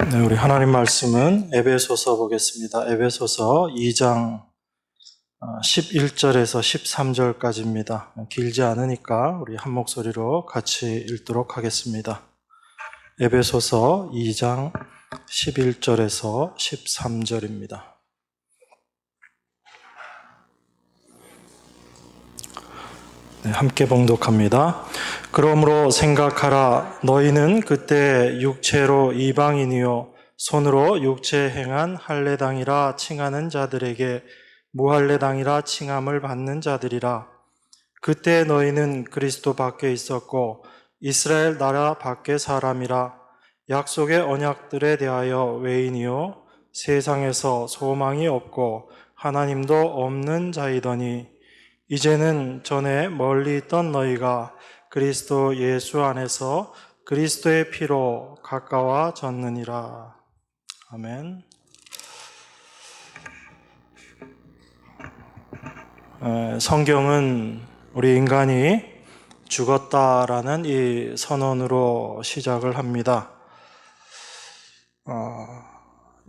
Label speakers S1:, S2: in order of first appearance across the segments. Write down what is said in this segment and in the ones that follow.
S1: 네, 우리 하나님 말씀은 에베소서 보겠습니다. 에베소서 2장 11절에서 13절까지입니다. 길지 않으니까 우리 한 목소리로 같이 읽도록 하겠습니다. 에베소서 2장 11절에서 13절입니다. 네, 함께 봉독합니다. 그러므로 생각하라. 너희는 그때 육체로 이방인이요 손으로 육체에 행한 할례당이라 칭하는 자들에게 무할례당이라 칭함을 받는 자들이라. 그때 너희는 그리스도 밖에 있었고 이스라엘 나라 밖의 사람이라. 약속의 언약들에 대하여 외인이요 세상에서 소망이 없고 하나님도 없는 자이더니 이제는 전에 멀리 있던 너희가 그리스도 예수 안에서 그리스도의 피로 가까워졌느니라. 아멘. 성경은 우리 인간이 죽었다라는 이 선언으로 시작을 합니다.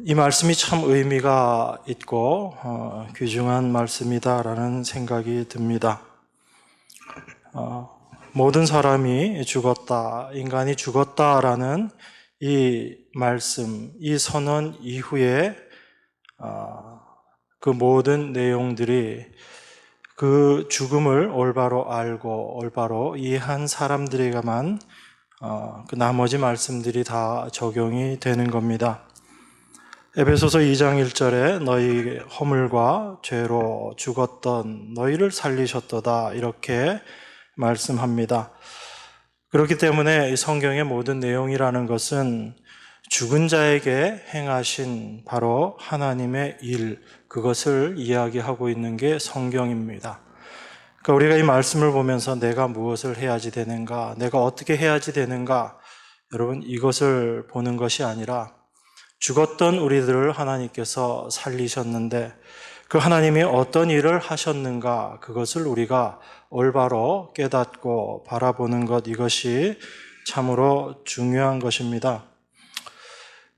S1: 이 말씀이 참 의미가 있고 귀중한 말씀이다라는 생각이 듭니다. 모든 사람이 죽었다, 인간이 죽었다라는 이 말씀, 이 선언 이후에 그 모든 내용들이 그 죽음을 올바로 알고 올바로 이해한 사람들에게만 그 나머지 말씀들이 다 적용이 되는 겁니다. 에베소서 2장 1절에 너희 허물과 죄로 죽었던 너희를 살리셨도다 이렇게 말씀합니다. 그렇기 때문에 이 성경의 모든 내용이라는 것은 죽은 자에게 행하신 바로 하나님의 일, 그것을 이야기하고 있는 게 성경입니다. 그러니까 우리가 이 말씀을 보면서 내가 무엇을 해야지 되는가, 내가 어떻게 해야지 되는가, 여러분 이것을 보는 것이 아니라 죽었던 우리들을 하나님께서 살리셨는데 그 하나님이 어떤 일을 하셨는가, 그것을 우리가 올바로 깨닫고 바라보는 것, 이것이 참으로 중요한 것입니다.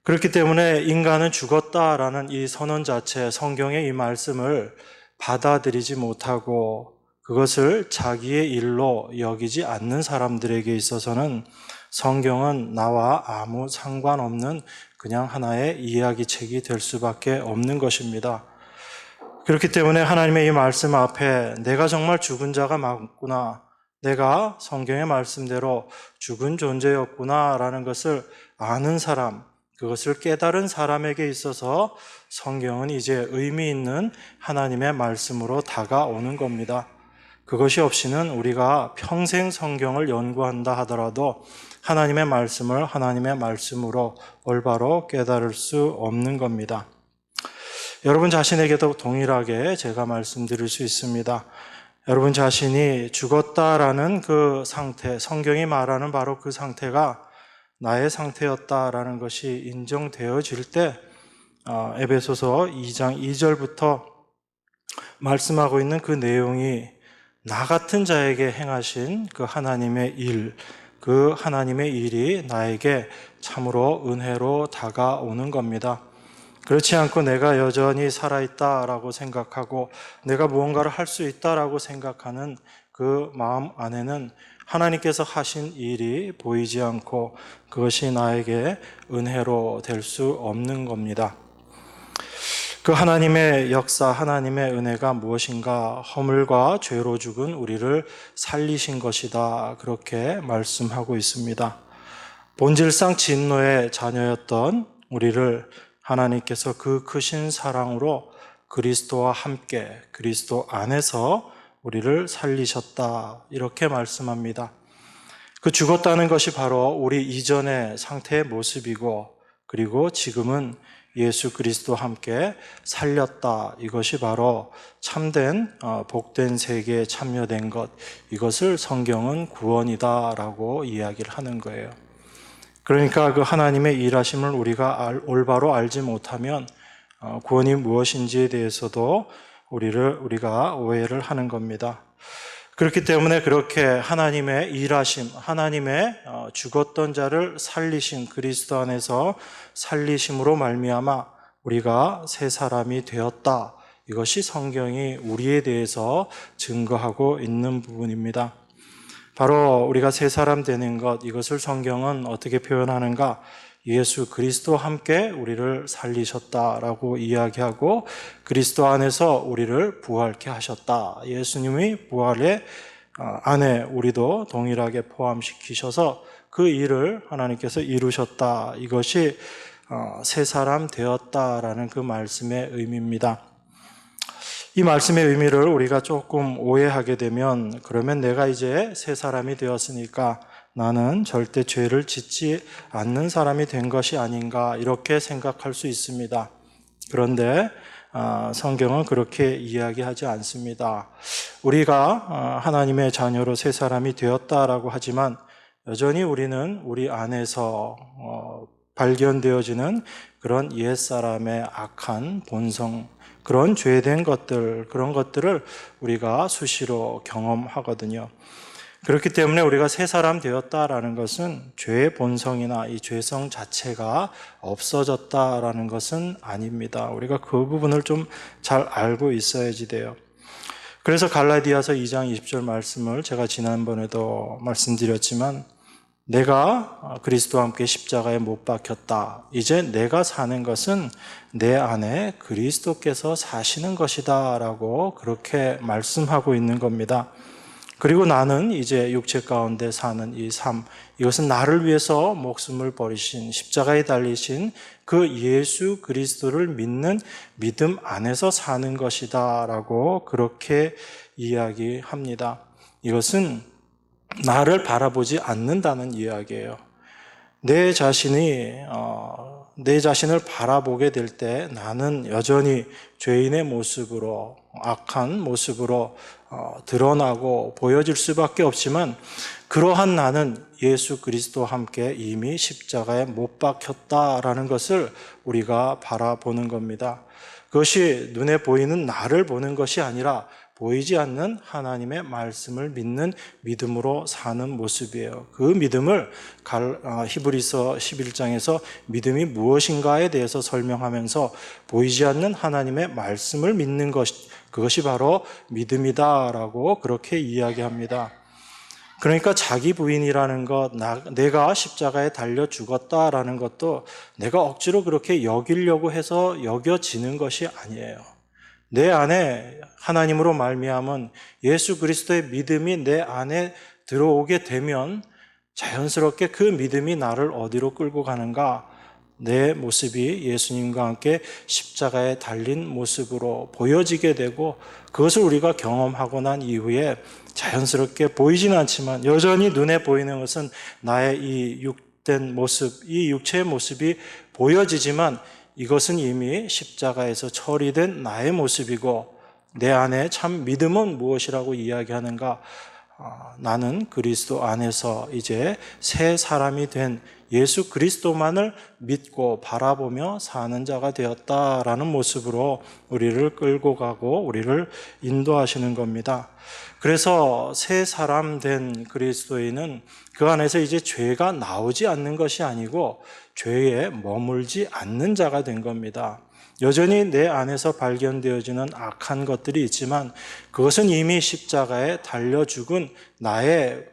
S1: 그렇기 때문에 인간은 죽었다라는 이 선언 자체, 성경의 이 말씀을 받아들이지 못하고 그것을 자기의 일로 여기지 않는 사람들에게 있어서는 성경은 나와 아무 상관없는 그냥 하나의 이야기책이 될 수밖에 없는 것입니다. 그렇기 때문에 하나님의 이 말씀 앞에 내가 정말 죽은 자가 맞구나, 내가 성경의 말씀대로 죽은 존재였구나라는 것을 아는 사람, 그것을 깨달은 사람에게 있어서 성경은 이제 의미 있는 하나님의 말씀으로 다가오는 겁니다. 그것이 없이는 우리가 평생 성경을 연구한다 하더라도 하나님의 말씀을 하나님의 말씀으로 올바로 깨달을 수 없는 겁니다. 여러분 자신에게도 동일하게 제가 말씀드릴 수 있습니다. 여러분 자신이 죽었다라는 그 상태, 성경이 말하는 바로 그 상태가 나의 상태였다라는 것이 인정되어질 때 에베소서 2장 2절부터 말씀하고 있는 그 내용이 나 같은 자에게 행하신 그 하나님의 일, 그 하나님의 일이 나에게 참으로 은혜로 다가오는 겁니다. 그렇지 않고 내가 여전히 살아있다라고 생각하고 내가 무언가를 할 수 있다라고 생각하는 그 마음 안에는 하나님께서 하신 일이 보이지 않고 그것이 나에게 은혜로 될 수 없는 겁니다. 그 하나님의 역사, 하나님의 은혜가 무엇인가? 허물과 죄로 죽은 우리를 살리신 것이다, 그렇게 말씀하고 있습니다. 본질상 진노의 자녀였던 우리를 하나님께서 그 크신 사랑으로 그리스도와 함께 그리스도 안에서 우리를 살리셨다, 이렇게 말씀합니다. 그 죽었다는 것이 바로 우리 이전의 상태의 모습이고, 그리고 지금은 예수 그리스도와 함께 살렸다, 이것이 바로 참된 복된 세계에 참여된 것, 이것을 성경은 구원이다라고 이야기를 하는 거예요. 그러니까 그 하나님의 일하심을 우리가 올바로 알지 못하면 구원이 무엇인지에 대해서도 우리가 오해를 하는 겁니다. 그렇기 때문에 그렇게 하나님의 일하심, 하나님의 죽었던 자를 살리신 그리스도 안에서 살리심으로 말미암아 우리가 새 사람이 되었다. 이것이 성경이 우리에 대해서 증거하고 있는 부분입니다. 바로 우리가 새 사람 되는 것, 이것을 성경은 어떻게 표현하는가? 예수 그리스도와 함께 우리를 살리셨다라고 이야기하고 그리스도 안에서 우리를 부활케 하셨다. 예수님이 부활의 안에 우리도 동일하게 포함시키셔서 그 일을 하나님께서 이루셨다. 이것이 새 사람 되었다라는 그 말씀의 의미입니다. 이 말씀의 의미를 우리가 조금 오해하게 되면 그러면 내가 이제 새 사람이 되었으니까 나는 절대 죄를 짓지 않는 사람이 된 것이 아닌가 이렇게 생각할 수 있습니다. 그런데 성경은 그렇게 이야기하지 않습니다. 우리가 하나님의 자녀로 새 사람이 되었다라고 하지만 여전히 우리는 우리 안에서 발견되어지는 그런 옛사람의 악한 본성, 그런 죄된 것들, 그런 것들을 우리가 수시로 경험하거든요. 그렇기 때문에 우리가 새 사람 되었다라는 것은 죄의 본성이나 이 죄성 자체가 없어졌다라는 것은 아닙니다. 우리가 그 부분을 좀 잘 알고 있어야지 돼요. 그래서 갈라디아서 2장 20절 말씀을 제가 지난번에도 말씀드렸지만 내가 그리스도와 함께 십자가에 못 박혔다. 이제 내가 사는 것은 내 안에 그리스도께서 사시는 것이다 라고 그렇게 말씀하고 있는 겁니다. 그리고 나는 이제 육체 가운데 사는 이 삶, 이것은 나를 위해서 목숨을 버리신 십자가에 달리신 그 예수 그리스도를 믿는 믿음 안에서 사는 것이다 라고 그렇게 이야기합니다. 이것은 나를 바라보지 않는다는 이야기예요. 내 자신을 바라보게 될 때 나는 여전히 죄인의 모습으로, 악한 모습으로 드러나고 보여질 수밖에 없지만 그러한 나는 예수 그리스도와 함께 이미 십자가에 못 박혔다라는 것을 우리가 바라보는 겁니다. 그것이 눈에 보이는 나를 보는 것이 아니라 보이지 않는 하나님의 말씀을 믿는 믿음으로 사는 모습이에요. 그 믿음을 히브리서 11장에서 믿음이 무엇인가에 대해서 설명하면서 보이지 않는 하나님의 말씀을 믿는 것, 그것이 바로 믿음이다라고 그렇게 이야기합니다. 그러니까 자기 부인이라는 것, 내가 십자가에 달려 죽었다라는 것도 내가 억지로 그렇게 여기려고 해서 여겨지는 것이 아니에요. 내 안에 하나님으로 말미암은 예수 그리스도의 믿음이 내 안에 들어오게 되면 자연스럽게 그 믿음이 나를 어디로 끌고 가는가? 내 모습이 예수님과 함께 십자가에 달린 모습으로 보여지게 되고 그것을 우리가 경험하고 난 이후에 자연스럽게 보이지는 않지만 여전히 눈에 보이는 것은 나의 이 육된 모습, 이 육체의 모습이 보여지지만 이것은 이미 십자가에서 처리된 나의 모습이고 내 안에 참 믿음은 무엇이라고 이야기하는가? 나는 그리스도 안에서 이제 새 사람이 된 예수 그리스도만을 믿고 바라보며 사는 자가 되었다라는 모습으로 우리를 끌고 가고 우리를 인도하시는 겁니다. 그래서 새 사람 된 그리스도인은 그 안에서 이제 죄가 나오지 않는 것이 아니고 죄에 머물지 않는 자가 된 겁니다. 여전히 내 안에서 발견되어지는 악한 것들이 있지만 그것은 이미 십자가에 달려 죽은 나의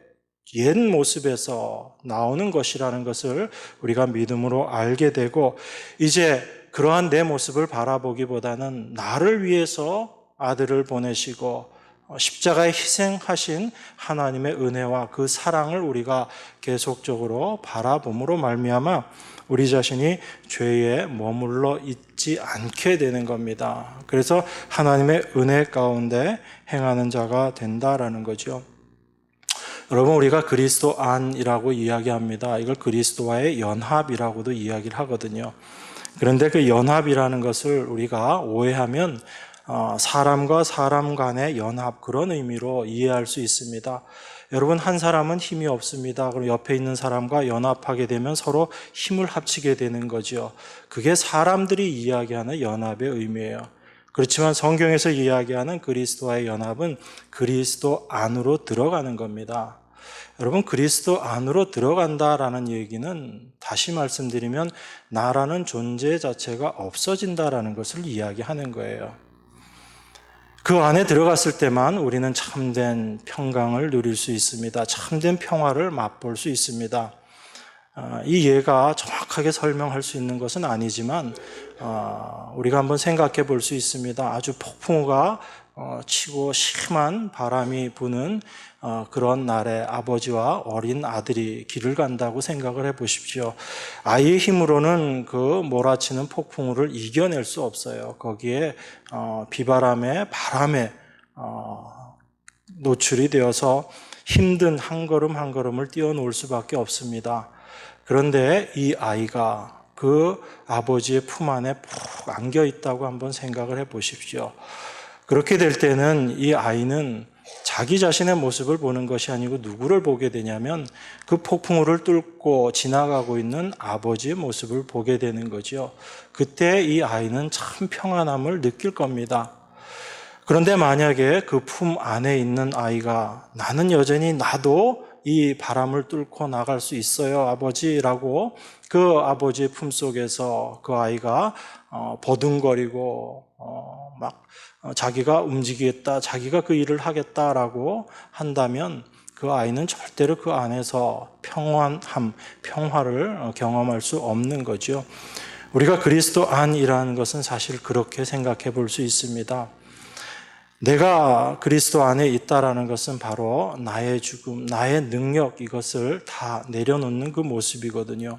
S1: 옛 모습에서 나오는 것이라는 것을 우리가 믿음으로 알게 되고 이제 그러한 내 모습을 바라보기보다는 나를 위해서 아들을 보내시고 십자가에 희생하신 하나님의 은혜와 그 사랑을 우리가 계속적으로 바라봄으로 말미암아 우리 자신이 죄에 머물러 있지 않게 되는 겁니다. 그래서 하나님의 은혜 가운데 행하는 자가 된다라는 거죠. 여러분, 우리가 그리스도 안이라고 이야기합니다. 이걸 그리스도와의 연합이라고도 이야기를 하거든요. 그런데 그 연합이라는 것을 우리가 오해하면 사람과 사람 간의 연합, 그런 의미로 이해할 수 있습니다. 여러분, 한 사람은 힘이 없습니다. 그럼 옆에 있는 사람과 연합하게 되면 서로 힘을 합치게 되는 거죠. 그게 사람들이 이야기하는 연합의 의미예요. 그렇지만 성경에서 이야기하는 그리스도와의 연합은 그리스도 안으로 들어가는 겁니다. 여러분, 그리스도 안으로 들어간다라는 얘기는 다시 말씀드리면 나라는 존재 자체가 없어진다라는 것을 이야기하는 거예요. 그 안에 들어갔을 때만 우리는 참된 평강을 누릴 수 있습니다. 참된 평화를 맛볼 수 있습니다. 이 예가 정확하게 설명할 수 있는 것은 아니지만 우리가 한번 생각해 볼 수 있습니다. 아주 폭풍우가 치고 심한 바람이 부는 그런 날에 아버지와 어린 아들이 길을 간다고 생각을 해 보십시오. 아이의 힘으로는 그 몰아치는 폭풍우를 이겨낼 수 없어요. 거기에 비바람에 바람에 노출이 되어서 힘든 한 걸음 한 걸음을 뛰어놓을 수밖에 없습니다. 그런데 이 아이가 그 아버지의 품 안에 푹 안겨 있다고 한번 생각을 해 보십시오. 그렇게 될 때는 이 아이는 자기 자신의 모습을 보는 것이 아니고 누구를 보게 되냐면 그 폭풍우를 뚫고 지나가고 있는 아버지의 모습을 보게 되는 거죠. 그때 이 아이는 참 평안함을 느낄 겁니다. 그런데 만약에 그 품 안에 있는 아이가 나는 여전히 나도 이 바람을 뚫고 나갈 수 있어요, 아버지라고 그 아버지의 품 속에서 그 아이가 버둥거리고 막 자기가 움직이겠다, 자기가 그 일을 하겠다라고 한다면 그 아이는 절대로 그 안에서 평안함, 평화를 경험할 수 없는 거죠. 우리가 그리스도 안이라는 것은 사실 그렇게 생각해 볼 수 있습니다. 내가 그리스도 안에 있다라는 것은 바로 나의 죽음, 나의 능력 이것을 다 내려놓는 그 모습이거든요.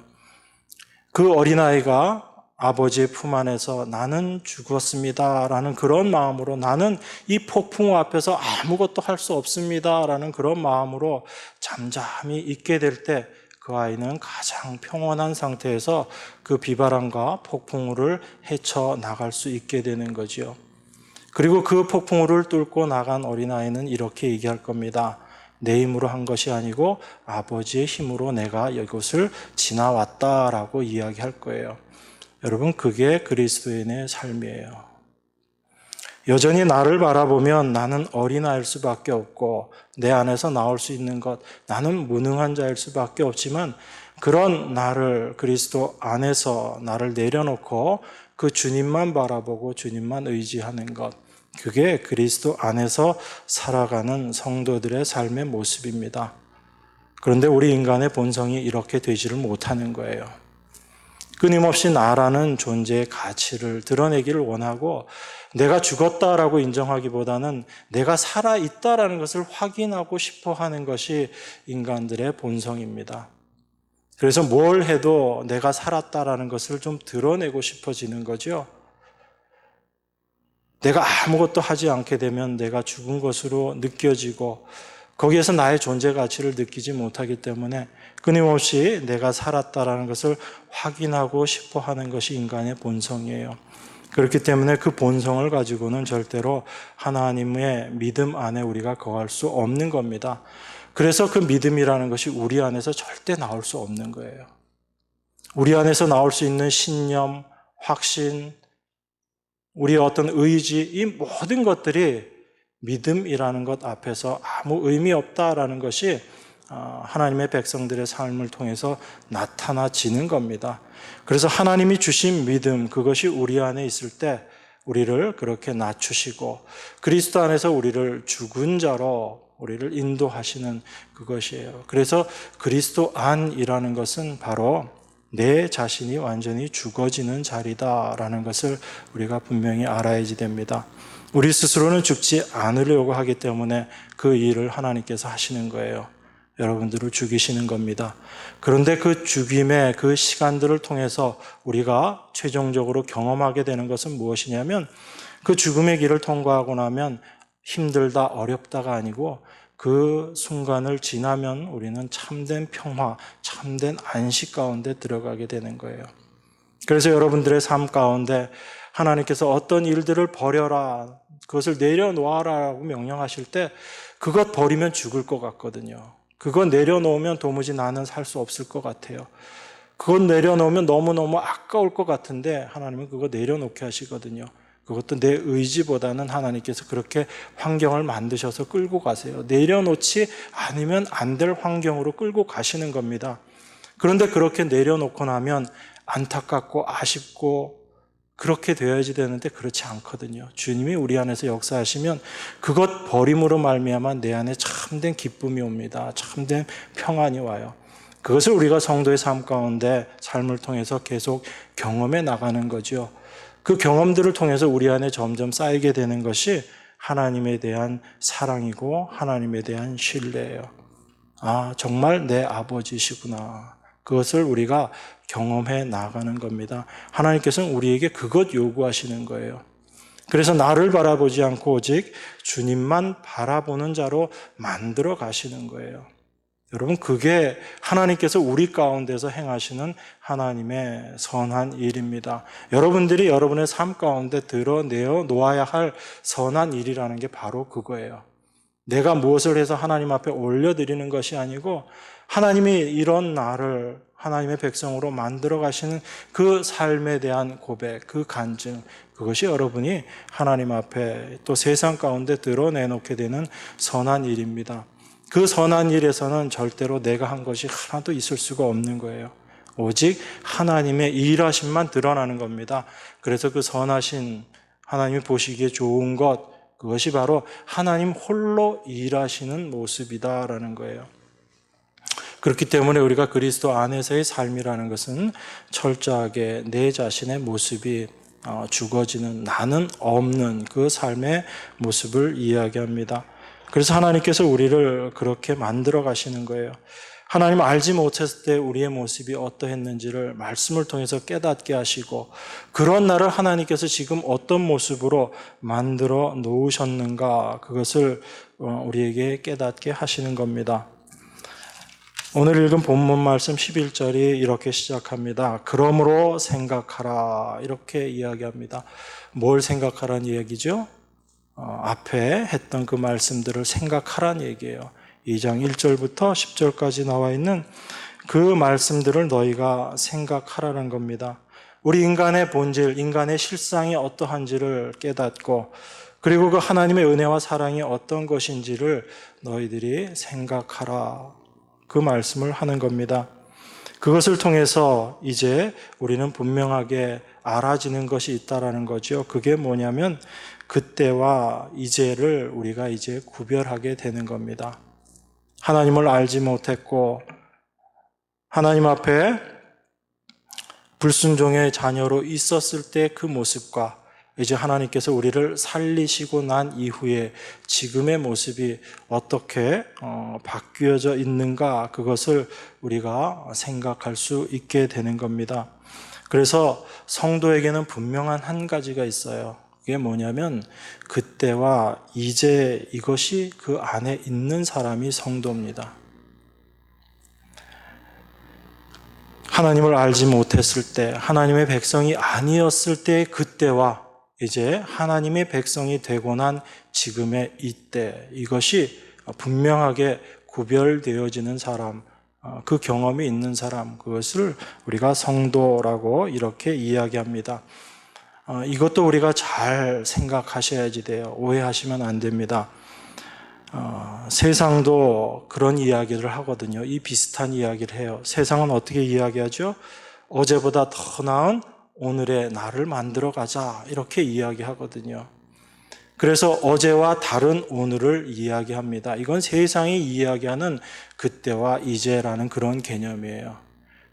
S1: 그 어린아이가 아버지의 품 안에서 나는 죽었습니다라는 그런 마음으로 나는 이 폭풍우 앞에서 아무것도 할 수 없습니다라는 그런 마음으로 잠잠히 있게 될 때 그 아이는 가장 평온한 상태에서 그 비바람과 폭풍우를 헤쳐나갈 수 있게 되는 거죠. 그리고 그 폭풍우를 뚫고 나간 어린아이는 이렇게 얘기할 겁니다. 내 힘으로 한 것이 아니고 아버지의 힘으로 내가 이곳을 지나왔다라고 이야기할 거예요. 여러분, 그게 그리스도인의 삶이에요. 여전히 나를 바라보면 나는 어린아이일 수밖에 없고 내 안에서 나올 수 있는 것, 나는 무능한 자일 수밖에 없지만 그런 나를 그리스도 안에서 나를 내려놓고 그 주님만 바라보고 주님만 의지하는 것, 그게 그리스도 안에서 살아가는 성도들의 삶의 모습입니다. 그런데 우리 인간의 본성이 이렇게 되지를 못하는 거예요. 끊임없이 나라는 존재의 가치를 드러내기를 원하고 내가 죽었다라고 인정하기보다는 내가 살아있다라는 것을 확인하고 싶어 하는 것이 인간들의 본성입니다. 그래서 뭘 해도 내가 살았다라는 것을 좀 드러내고 싶어지는 거죠. 내가 아무것도 하지 않게 되면 내가 죽은 것으로 느껴지고 거기에서 나의 존재 가치를 느끼지 못하기 때문에 끊임없이 내가 살았다라는 것을 확인하고 싶어 하는 것이 인간의 본성이에요. 그렇기 때문에 그 본성을 가지고는 절대로 하나님의 믿음 안에 우리가 거할 수 없는 겁니다. 그래서 그 믿음이라는 것이 우리 안에서 절대 나올 수 없는 거예요. 우리 안에서 나올 수 있는 신념, 확신, 우리의 어떤 의지, 이 모든 것들이 믿음이라는 것 앞에서 아무 의미 없다라는 것이 하나님의 백성들의 삶을 통해서 나타나지는 겁니다. 그래서 하나님이 주신 믿음, 그것이 우리 안에 있을 때 우리를 그렇게 낮추시고 그리스도 안에서 우리를 죽은 자로 우리를 인도하시는 그것이에요. 그래서 그리스도 안이라는 것은 바로 내 자신이 완전히 죽어지는 자리다라는 것을 우리가 분명히 알아야지 됩니다. 우리 스스로는 죽지 않으려고 하기 때문에 그 일을 하나님께서 하시는 거예요. 여러분들을 죽이시는 겁니다. 그런데 그 죽임의 그 시간들을 통해서 우리가 최종적으로 경험하게 되는 것은 무엇이냐면 그 죽음의 길을 통과하고 나면 힘들다, 어렵다가 아니고 그 순간을 지나면 우리는 참된 평화, 참된 안식 가운데 들어가게 되는 거예요. 그래서 여러분들의 삶 가운데 하나님께서 어떤 일들을 버려라, 그것을 내려놓아라라고 명령하실 때 그것 버리면 죽을 것 같거든요. 그것 내려놓으면 도무지 나는 살 수 없을 것 같아요. 그것 내려놓으면 너무너무 아까울 것 같은데 하나님은 그거 내려놓게 하시거든요. 그것도 내 의지보다는 하나님께서 그렇게 환경을 만드셔서 끌고 가세요. 내려놓지 않으면 안 될 환경으로 끌고 가시는 겁니다. 그런데 그렇게 내려놓고 나면 안타깝고 아쉽고 그렇게 되어야지 되는데 그렇지 않거든요. 주님이 우리 안에서 역사하시면 그것 버림으로 말미암아 내 안에 참된 기쁨이 옵니다. 참된 평안이 와요. 그것을 우리가 성도의 삶 가운데 삶을 통해서 계속 경험해 나가는 거죠. 그 경험들을 통해서 우리 안에 점점 쌓이게 되는 것이 하나님에 대한 사랑이고 하나님에 대한 신뢰예요. 아, 정말 내 아버지시구나. 그것을 우리가 경험해 나가는 겁니다. 하나님께서는 우리에게 그것 요구하시는 거예요. 그래서 나를 바라보지 않고 오직 주님만 바라보는 자로 만들어 가시는 거예요. 여러분, 그게 하나님께서 우리 가운데서 행하시는 하나님의 선한 일입니다. 여러분들이 여러분의 삶 가운데 드러내어 놓아야 할 선한 일이라는 게 바로 그거예요. 내가 무엇을 해서 하나님 앞에 올려드리는 것이 아니고 하나님이 이런 나를 하나님의 백성으로 만들어 가시는 그 삶에 대한 고백, 그 간증, 그것이 여러분이 하나님 앞에 또 세상 가운데 드러내놓게 되는 선한 일입니다. 그 선한 일에서는 절대로 내가 한 것이 하나도 있을 수가 없는 거예요. 오직 하나님의 일하심만 드러나는 겁니다. 그래서 그 선하신 하나님이 보시기에 좋은 것, 그것이 바로 하나님 홀로 일하시는 모습이다라는 거예요. 그렇기 때문에 우리가 그리스도 안에서의 삶이라는 것은 철저하게 내 자신의 모습이 죽어지는, 나는 없는 그 삶의 모습을 이야기합니다. 그래서 하나님께서 우리를 그렇게 만들어 가시는 거예요. 하나님 알지 못했을 때 우리의 모습이 어떠했는지를 말씀을 통해서 깨닫게 하시고 그런 나를 하나님께서 지금 어떤 모습으로 만들어 놓으셨는가 그것을 우리에게 깨닫게 하시는 겁니다. 오늘 읽은 본문 말씀 11절이 이렇게 시작합니다. 그러므로 생각하라 이렇게 이야기합니다. 뭘 생각하라는 이야기죠? 앞에 했던 그 말씀들을 생각하라는 얘기예요. 2장 1절부터 10절까지 나와 있는 그 말씀들을 너희가 생각하라는 겁니다. 우리 인간의 본질, 인간의 실상이 어떠한지를 깨닫고 그리고 그 하나님의 은혜와 사랑이 어떤 것인지를 너희들이 생각하라. 그 말씀을 하는 겁니다. 그것을 통해서 이제 우리는 분명하게 알아지는 것이 있다라는 거죠. 그게 뭐냐면 그때와 이제를 우리가 이제 구별하게 되는 겁니다. 하나님을 알지 못했고 하나님 앞에 불순종의 자녀로 있었을 때 그 모습과 이제 하나님께서 우리를 살리시고 난 이후에 지금의 모습이 어떻게 바뀌어져 있는가 그것을 우리가 생각할 수 있게 되는 겁니다. 그래서 성도에게는 분명한 한 가지가 있어요. 그게 뭐냐면 그때와 이제 이것이 그 안에 있는 사람이 성도입니다. 하나님을 알지 못했을 때, 하나님의 백성이 아니었을 때의 그때와 이제 하나님의 백성이 되고 난 지금의 이때, 이것이 분명하게 구별되어지는 사람, 그 경험이 있는 사람, 그것을 우리가 성도라고 이렇게 이야기합니다. 이것도 우리가 잘 생각하셔야지 돼요. 오해하시면 안 됩니다. 세상도 그런 이야기를 하거든요. 이 비슷한 이야기를 해요. 세상은 어떻게 이야기하죠? 어제보다 더 나은 오늘의 나를 만들어 가자 이렇게 이야기하거든요. 그래서 어제와 다른 오늘을 이야기합니다. 이건 세상이 이야기하는 그때와 이제라는 그런 개념이에요.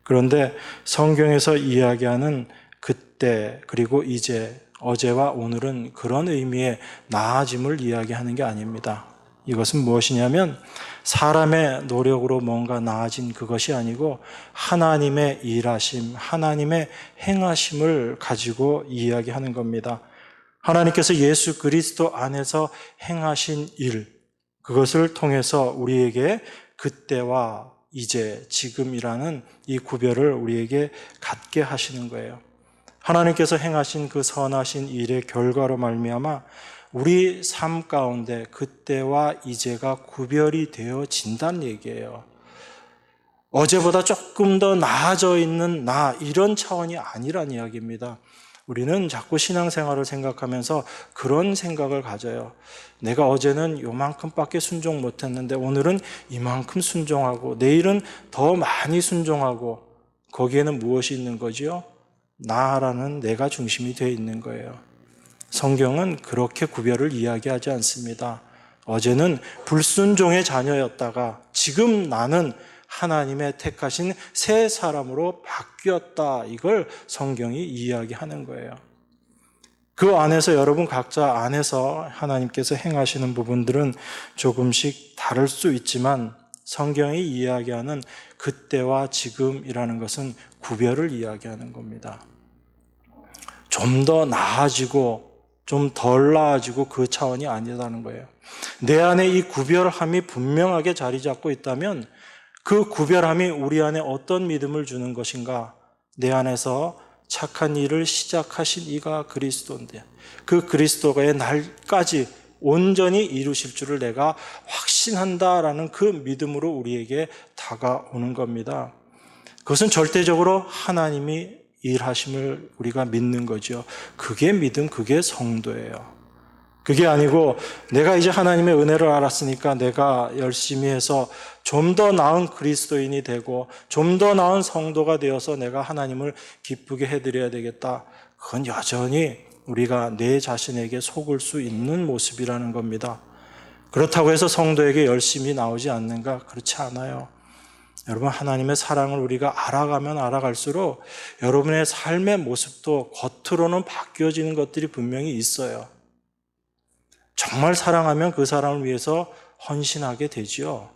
S1: 그런데 성경에서 이야기하는 그때 그리고 이제, 어제와 오늘은 그런 의미의 나아짐을 이야기하는 게 아닙니다. 이것은 무엇이냐면 사람의 노력으로 뭔가 나아진 그것이 아니고 하나님의 일하심, 하나님의 행하심을 가지고 이야기하는 겁니다. 하나님께서 예수 그리스도 안에서 행하신 일, 그것을 통해서 우리에게 그때와 이제, 지금이라는 이 구별을 우리에게 갖게 하시는 거예요. 하나님께서 행하신 그 선하신 일의 결과로 말미암아 우리 삶 가운데 그때와 이제가 구별이 되어진다는 얘기예요. 어제보다 조금 더 나아져 있는 나, 이런 차원이 아니란 이야기입니다. 우리는 자꾸 신앙생활을 생각하면서 그런 생각을 가져요. 내가 어제는 요만큼밖에 순종 못했는데 오늘은 이만큼 순종하고 내일은 더 많이 순종하고, 거기에는 무엇이 있는 거지요? 나라는 내가 중심이 되어 있는 거예요. 성경은 그렇게 구별을 이야기하지 않습니다. 어제는 불순종의 자녀였다가 지금 나는 하나님의 택하신 새 사람으로 바뀌었다. 이걸 성경이 이야기하는 거예요. 그 안에서 여러분 각자 안에서 하나님께서 행하시는 부분들은 조금씩 다를 수 있지만 성경이 이야기하는 그때와 지금이라는 것은 구별을 이야기하는 겁니다. 좀 더 나아지고 좀 덜 나아지고 그 차원이 아니라는 거예요. 내 안에 이 구별함이 분명하게 자리 잡고 있다면 그 구별함이 우리 안에 어떤 믿음을 주는 것인가? 내 안에서 착한 일을 시작하신 이가 그리스도인데 그 그리스도의 날까지 온전히 이루실 줄을 내가 확신한다라는 그 믿음으로 우리에게 다가오는 겁니다. 그것은 절대적으로 하나님이 일하심을 우리가 믿는 거죠. 그게 믿음, 그게 성도예요. 그게 아니고 내가 이제 하나님의 은혜를 알았으니까 내가 열심히 해서 좀 더 나은 그리스도인이 되고 좀 더 나은 성도가 되어서 내가 하나님을 기쁘게 해드려야 되겠다. 그건 여전히 우리가 내 자신에게 속을 수 있는 모습이라는 겁니다. 그렇다고 해서 성도에게 열심히 나오지 않는가? 그렇지 않아요. 여러분, 하나님의 사랑을 우리가 알아가면 알아갈수록 여러분의 삶의 모습도 겉으로는 바뀌어지는 것들이 분명히 있어요. 정말 사랑하면 그 사람을 위해서 헌신하게 되지요.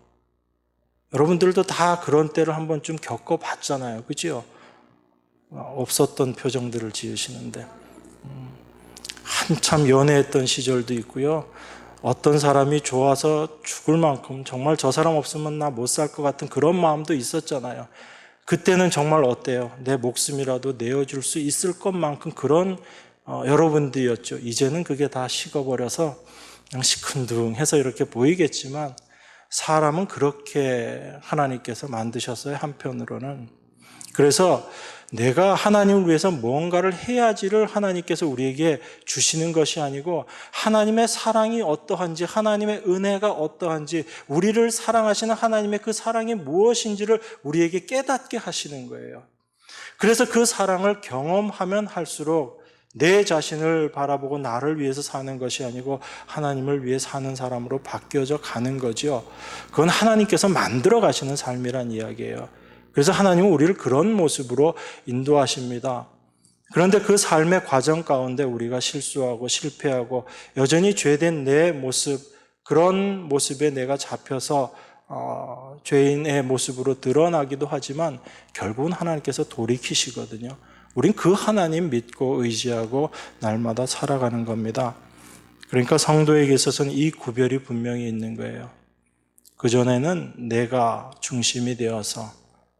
S1: 여러분들도 다 그런 때를 한 번쯤 겪어봤잖아요. 그죠? 없었던 표정들을 지으시는데 한참 연애했던 시절도 있고요. 어떤 사람이 좋아서 죽을 만큼 정말 저 사람 없으면 나 못 살 것 같은 그런 마음도 있었잖아요. 그때는 정말 어때요? 내 목숨이라도 내어줄 수 있을 것만큼 그런 여러분들이었죠. 이제는 그게 다 식어버려서 그냥 시큰둥해서 이렇게 보이겠지만 사람은 그렇게 하나님께서 만드셨어요. 한편으로는. 그래서 내가 하나님을 위해서 뭔가를 해야지를 하나님께서 우리에게 주시는 것이 아니고 하나님의 사랑이 어떠한지, 하나님의 은혜가 어떠한지, 우리를 사랑하시는 하나님의 그 사랑이 무엇인지를 우리에게 깨닫게 하시는 거예요. 그래서 그 사랑을 경험하면 할수록 내 자신을 바라보고 나를 위해서 사는 것이 아니고 하나님을 위해 사는 사람으로 바뀌어져 가는 거죠. 그건 하나님께서 만들어 가시는 삶이란 이야기예요. 그래서 하나님은 우리를 그런 모습으로 인도하십니다. 그런데 그 삶의 과정 가운데 우리가 실수하고 실패하고 여전히 죄된 내 모습, 그런 모습에 내가 잡혀서 죄인의 모습으로 드러나기도 하지만 결국은 하나님께서 돌이키시거든요. 우린 그 하나님 믿고 의지하고 날마다 살아가는 겁니다. 그러니까 성도에게 있어서는 이 구별이 분명히 있는 거예요. 그전에는 내가 중심이 되어서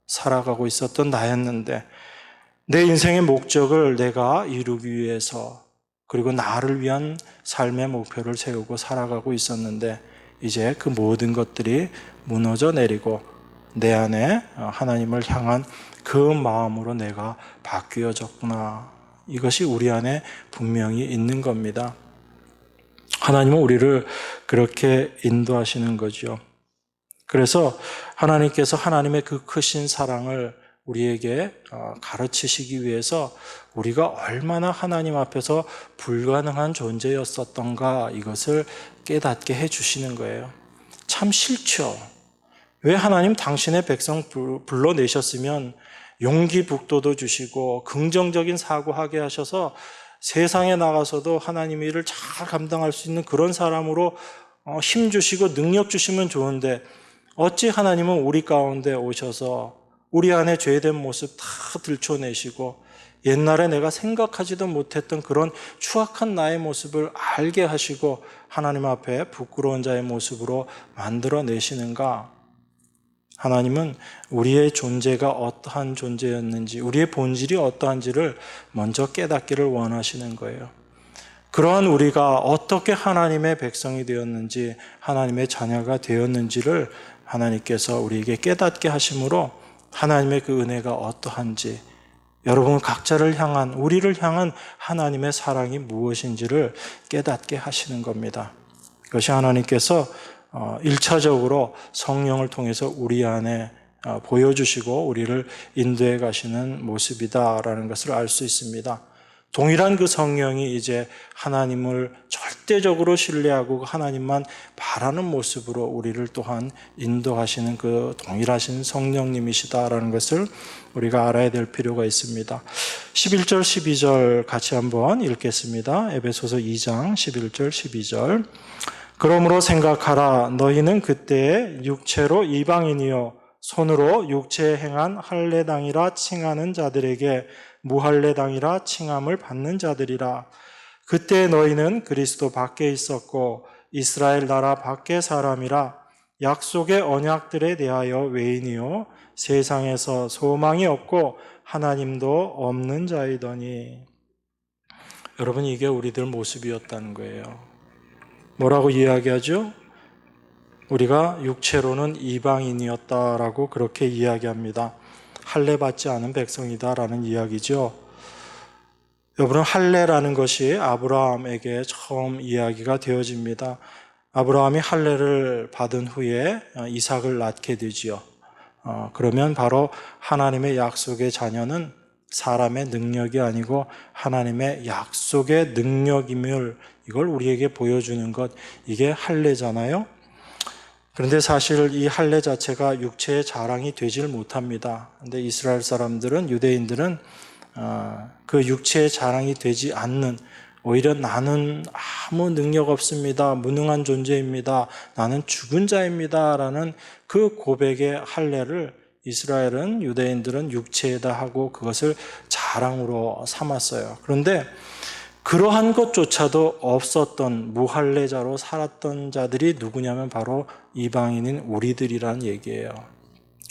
S1: 살아가고 있었던 나였는데 내 인생의 목적을 내가 이루기 위해서 그리고 나를 위한 삶의 목표를 세우고 살아가고 있었는데 이제 그 모든 것들이 무너져 내리고 내 안에 하나님을 향한 그 마음으로 내가 바뀌어졌구나. 이것이 우리 안에 분명히 있는 겁니다. 하나님은 우리를 그렇게 인도하시는 거죠. 그래서 하나님께서 하나님의 그 크신 사랑을 우리에게 가르치시기 위해서 우리가 얼마나 하나님 앞에서 불가능한 존재였었던가 이것을 깨닫게 해주시는 거예요. 참 싫죠. 왜 하나님 당신의 백성 불러내셨으면 용기 북돋워 주시고 긍정적인 사고하게 하셔서 세상에 나가서도 하나님의 일을 잘 감당할 수 있는 그런 사람으로 힘 주시고 능력 주시면 좋은데 어찌 하나님은 우리 가운데 오셔서 우리 안에 죄된 모습 다 들춰내시고 옛날에 내가 생각하지도 못했던 그런 추악한 나의 모습을 알게 하시고 하나님 앞에 부끄러운 자의 모습으로 만들어내시는가? 하나님은 우리의 존재가 어떠한 존재였는지, 우리의 본질이 어떠한지를 먼저 깨닫기를 원하시는 거예요. 그러한 우리가 어떻게 하나님의 백성이 되었는지, 하나님의 자녀가 되었는지를 하나님께서 우리에게 깨닫게 하심으로 하나님의 그 은혜가 어떠한지, 여러분 각자를 향한, 우리를 향한 하나님의 사랑이 무엇인지를 깨닫게 하시는 겁니다. 그것이 하나님께서 1차적으로 성령을 통해서 우리 안에 보여주시고 우리를 인도해 가시는 모습이다라는 것을 알 수 있습니다. 동일한 그 성령이 이제 하나님을 절대적으로 신뢰하고 하나님만 바라는 모습으로 우리를 또한 인도하시는 그 동일하신 성령님이시다라는 것을 우리가 알아야 될 필요가 있습니다. 11절, 12절 같이 한번 읽겠습니다. 에베소서 2장 11절, 12절. 그러므로 생각하라. 너희는 그때에 육체로 이방인이요 손으로 육체에 행한 할례당이라 칭하는 자들에게 무할례당이라 칭함을 받는 자들이라. 그때 너희는 그리스도 밖에 있었고 이스라엘 나라 밖의 사람이라 약속의 언약들에 대하여 외인이요 세상에서 소망이 없고 하나님도 없는 자이더니. 여러분, 이게 우리들 모습이었다는 거예요. 뭐라고 이야기하죠? 우리가 육체로는 이방인이었다라고 그렇게 이야기합니다. 할례 받지 않은 백성이다라는 이야기죠. 여러분, 할례라는 것이 아브라함에게 처음 이야기가 되어집니다. 아브라함이 할례를 받은 후에 이삭을 낳게 되지요. 그러면 바로 하나님의 약속의 자녀는 사람의 능력이 아니고 하나님의 약속의 능력임을, 이걸 우리에게 보여주는 것, 이게 할례잖아요. 그런데 사실 이 할례 자체가 육체의 자랑이 되질 못합니다. 그런데 이스라엘 사람들은, 유대인들은 그 육체의 자랑이 되지 않는, 오히려 나는 아무 능력 없습니다, 무능한 존재입니다, 나는 죽은 자입니다 라는 그 고백의 할례를 이스라엘은, 유대인들은 육체에다 하고 그것을 자랑으로 삼았어요. 그런데 그러한 것조차도 없었던 무할례자로 살았던 자들이 누구냐면 바로 이방인인 우리들이란 얘기예요.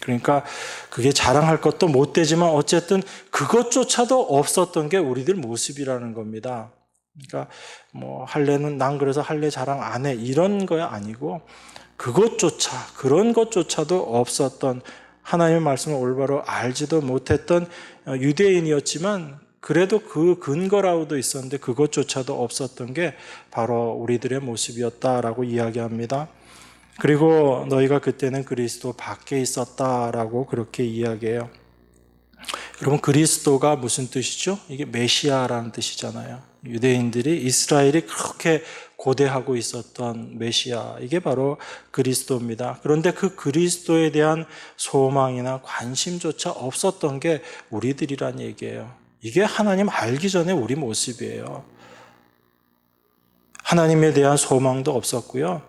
S1: 그러니까 그게 자랑할 것도 못 되지만 어쨌든 그것조차도 없었던 게 우리들 모습이라는 겁니다. 그러니까 뭐 할례는 난 그래서 할례 자랑 안 해, 이런 거야 아니고 그것조차, 그런 것조차도 없었던, 하나님의 말씀을 올바로 알지도 못했던 유대인이었지만 그래도 그 근거라고도 있었는데 그것조차도 없었던 게 바로 우리들의 모습이었다라고 이야기합니다. 그리고 너희가 그때는 그리스도 밖에 있었다라고 그렇게 이야기해요. 여러분, 그리스도가 무슨 뜻이죠? 이게 메시아라는 뜻이잖아요. 유대인들이, 이스라엘이 그렇게 고대하고 있었던 메시아, 이게 바로 그리스도입니다. 그런데 그 그리스도에 대한 소망이나 관심조차 없었던 게 우리들이란 얘기예요. 이게 하나님 알기 전에 우리 모습이에요. 하나님에 대한 소망도 없었고요.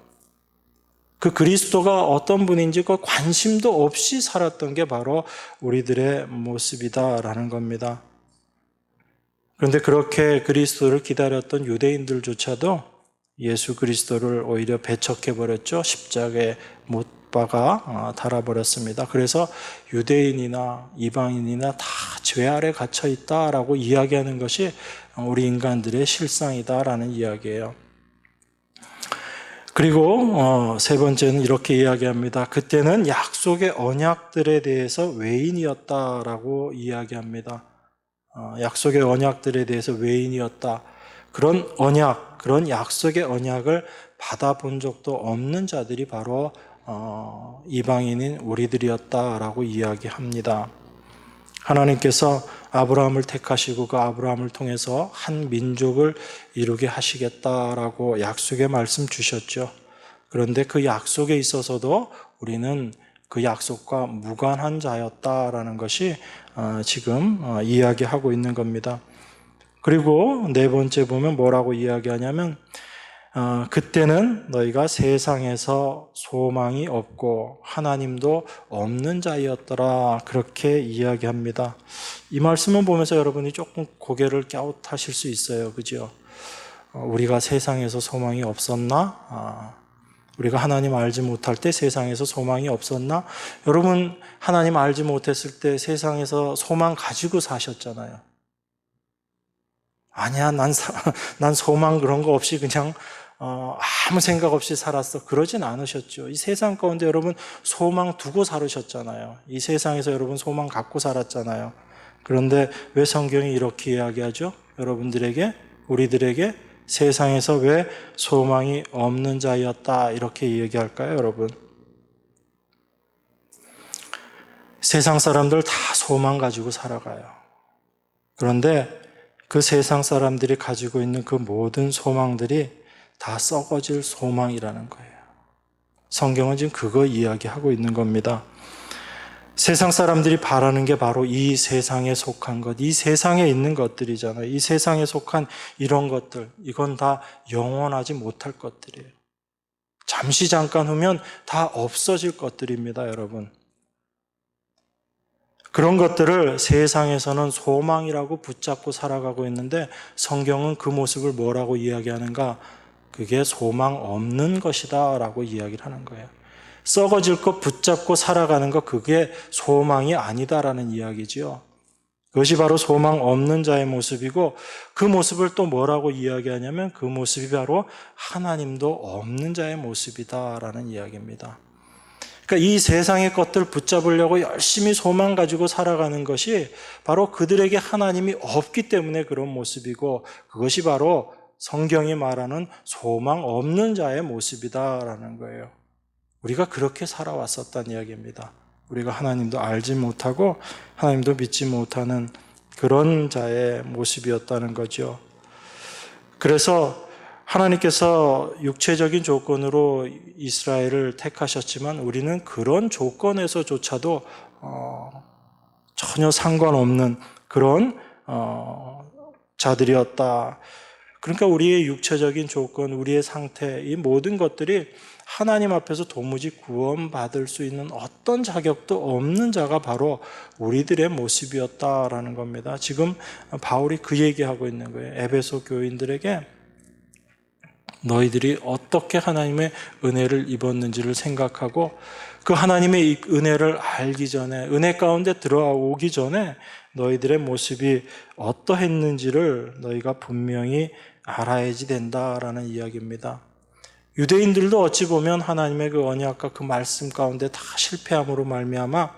S1: 그 그리스도가 어떤 분인지 그 관심도 없이 살았던 게 바로 우리들의 모습이다라는 겁니다. 그런데 그렇게 그리스도를 기다렸던 유대인들조차도 예수 그리스도를 오히려 배척해버렸죠. 십자가에 못 박아 달아버렸습니다. 그래서 유대인이나 이방인이나 다 죄 아래 갇혀 있다라고 이야기하는 것이 우리 인간들의 실상이다라는 이야기예요. 그리고 세 번째는 이렇게 이야기합니다. 그때는 약속의 언약들에 대해서 외인이었다라고 이야기합니다. 약속의 언약들에 대해서 외인이었다. 그런 언약, 그런 약속의 언약을 받아본 적도 없는 자들이 바로 이방인인 우리들이었다라고 이야기합니다. 하나님께서 아브라함을 택하시고 그 아브라함을 통해서 한 민족을 이루게 하시겠다라고 약속의 말씀 주셨죠. 그런데 그 약속에 있어서도 우리는 그 약속과 무관한 자였다라는 것이 지금 이야기하고 있는 겁니다. 그리고 네 번째 보면 뭐라고 이야기하냐면 그때는 너희가 세상에서 소망이 없고 하나님도 없는 자였더라, 그렇게 이야기합니다. 이 말씀을 보면서 여러분이 조금 고개를 갸웃하실 수 있어요. 그죠? 우리가 세상에서 소망이 없었나? 우리가 하나님 알지 못할 때 세상에서 소망이 없었나? 여러분, 하나님 알지 못했을 때 세상에서 소망 가지고 사셨잖아요. 아니야, 난 소망 그런 거 없이 그냥 아무 생각 없이 살았어, 그러진 않으셨죠. 이 세상 가운데 여러분 소망 두고 살으셨잖아요. 이 세상에서 여러분 소망 갖고 살았잖아요. 그런데 왜 성경이 이렇게 이야기하죠? 여러분들에게, 우리들에게 세상에서 왜 소망이 없는 자였다 이렇게 얘기할까요, 여러분? 세상 사람들 다 소망 가지고 살아가요. 그런데 그 세상 사람들이 가지고 있는 그 모든 소망들이 다 썩어질 소망이라는 거예요. 성경은 지금 그거 이야기하고 있는 겁니다. 세상 사람들이 바라는 게 바로 이 세상에 속한 것, 이 세상에 있는 것들이잖아요. 이 세상에 속한 이런 것들, 이건 다 영원하지 못할 것들이에요. 잠시 잠깐 후면 다 없어질 것들입니다, 여러분. 그런 것들을 세상에서는 소망이라고 붙잡고 살아가고 있는데 성경은 그 모습을 뭐라고 이야기하는가? 그게 소망 없는 것이다 라고 이야기를 하는 거예요. 썩어질 것 붙잡고 살아가는 것, 그게 소망이 아니다라는 이야기지요. 그것이 바로 소망 없는 자의 모습이고, 그 모습을 또 뭐라고 이야기하냐면 그 모습이 바로 하나님도 없는 자의 모습이다라는 이야기입니다. 그러니까 이 세상의 것들 붙잡으려고 열심히 소망 가지고 살아가는 것이 바로 그들에게 하나님이 없기 때문에 그런 모습이고, 그것이 바로 성경이 말하는 소망 없는 자의 모습이다라는 거예요. 우리가 그렇게 살아왔었다는 이야기입니다. 우리가 하나님도 알지 못하고 하나님도 믿지 못하는 그런 자의 모습이었다는 거죠. 그래서 하나님께서 육체적인 조건으로 이스라엘을 택하셨지만 우리는 그런 조건에서조차도 전혀 상관없는 그런 자들이었다. 그러니까 우리의 육체적인 조건, 우리의 상태, 이 모든 것들이 하나님 앞에서 도무지 구원받을 수 있는 어떤 자격도 없는 자가 바로 우리들의 모습이었다라는 겁니다. 지금 바울이 그 얘기하고 있는 거예요. 에베소 교인들에게 너희들이 어떻게 하나님의 은혜를 입었는지를 생각하고 그 하나님의 은혜를 알기 전에, 은혜 가운데 들어오기 전에 너희들의 모습이 어떠했는지를 너희가 분명히 알아야지 된다라는 이야기입니다. 유대인들도 어찌 보면 하나님의 그 언약과 그 말씀 가운데 다 실패함으로 말미암아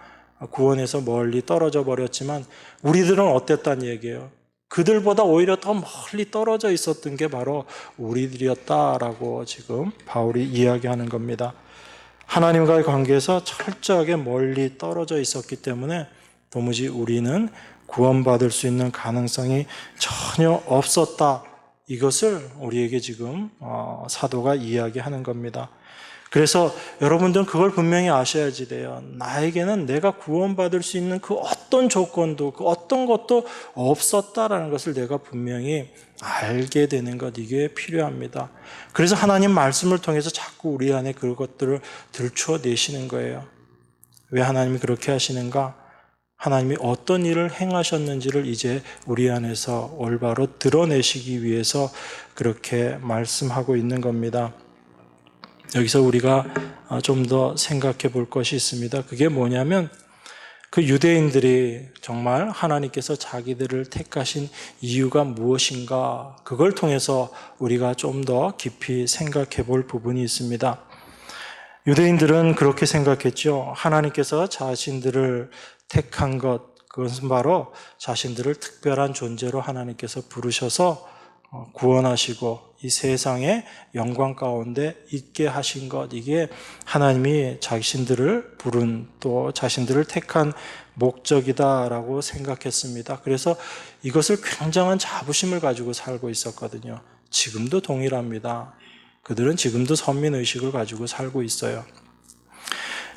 S1: 구원에서 멀리 떨어져 버렸지만 우리들은 어땠다는 얘기예요. 그들보다 오히려 더 멀리 떨어져 있었던 게 바로 우리들이었다라고 지금 바울이 이야기하는 겁니다. 하나님과의 관계에서 철저하게 멀리 떨어져 있었기 때문에 도무지 우리는 구원받을 수 있는 가능성이 전혀 없었다. 이것을 우리에게 지금 사도가 이야기하는 겁니다. 그래서 여러분들은 그걸 분명히 아셔야지 돼요. 나에게는 내가 구원받을 수 있는 그 어떤 조건도, 그 어떤 것도 없었다라는 것을 내가 분명히 알게 되는 것, 이게 필요합니다. 그래서 하나님 말씀을 통해서 자꾸 우리 안에 그것들을 들추어내시는 거예요. 왜 하나님이 그렇게 하시는가? 하나님이 어떤 일을 행하셨는지를 이제 우리 안에서 올바로 드러내시기 위해서 그렇게 말씀하고 있는 겁니다. 여기서 우리가 좀 더 생각해 볼 것이 있습니다. 그게 뭐냐면 그 유대인들이 정말 하나님께서 자기들을 택하신 이유가 무엇인가, 그걸 통해서 우리가 좀 더 깊이 생각해 볼 부분이 있습니다. 유대인들은 그렇게 생각했죠. 하나님께서 자신들을 택한 것, 그것은 바로 자신들을 특별한 존재로 하나님께서 부르셔서 구원하시고 이 세상의 영광 가운데 있게 하신 것, 이게 하나님이 자신들을 부른, 또 자신들을 택한 목적이다라고 생각했습니다. 그래서 이것을 굉장한 자부심을 가지고 살고 있었거든요. 지금도 동일합니다. 그들은 지금도 선민의식을 가지고 살고 있어요.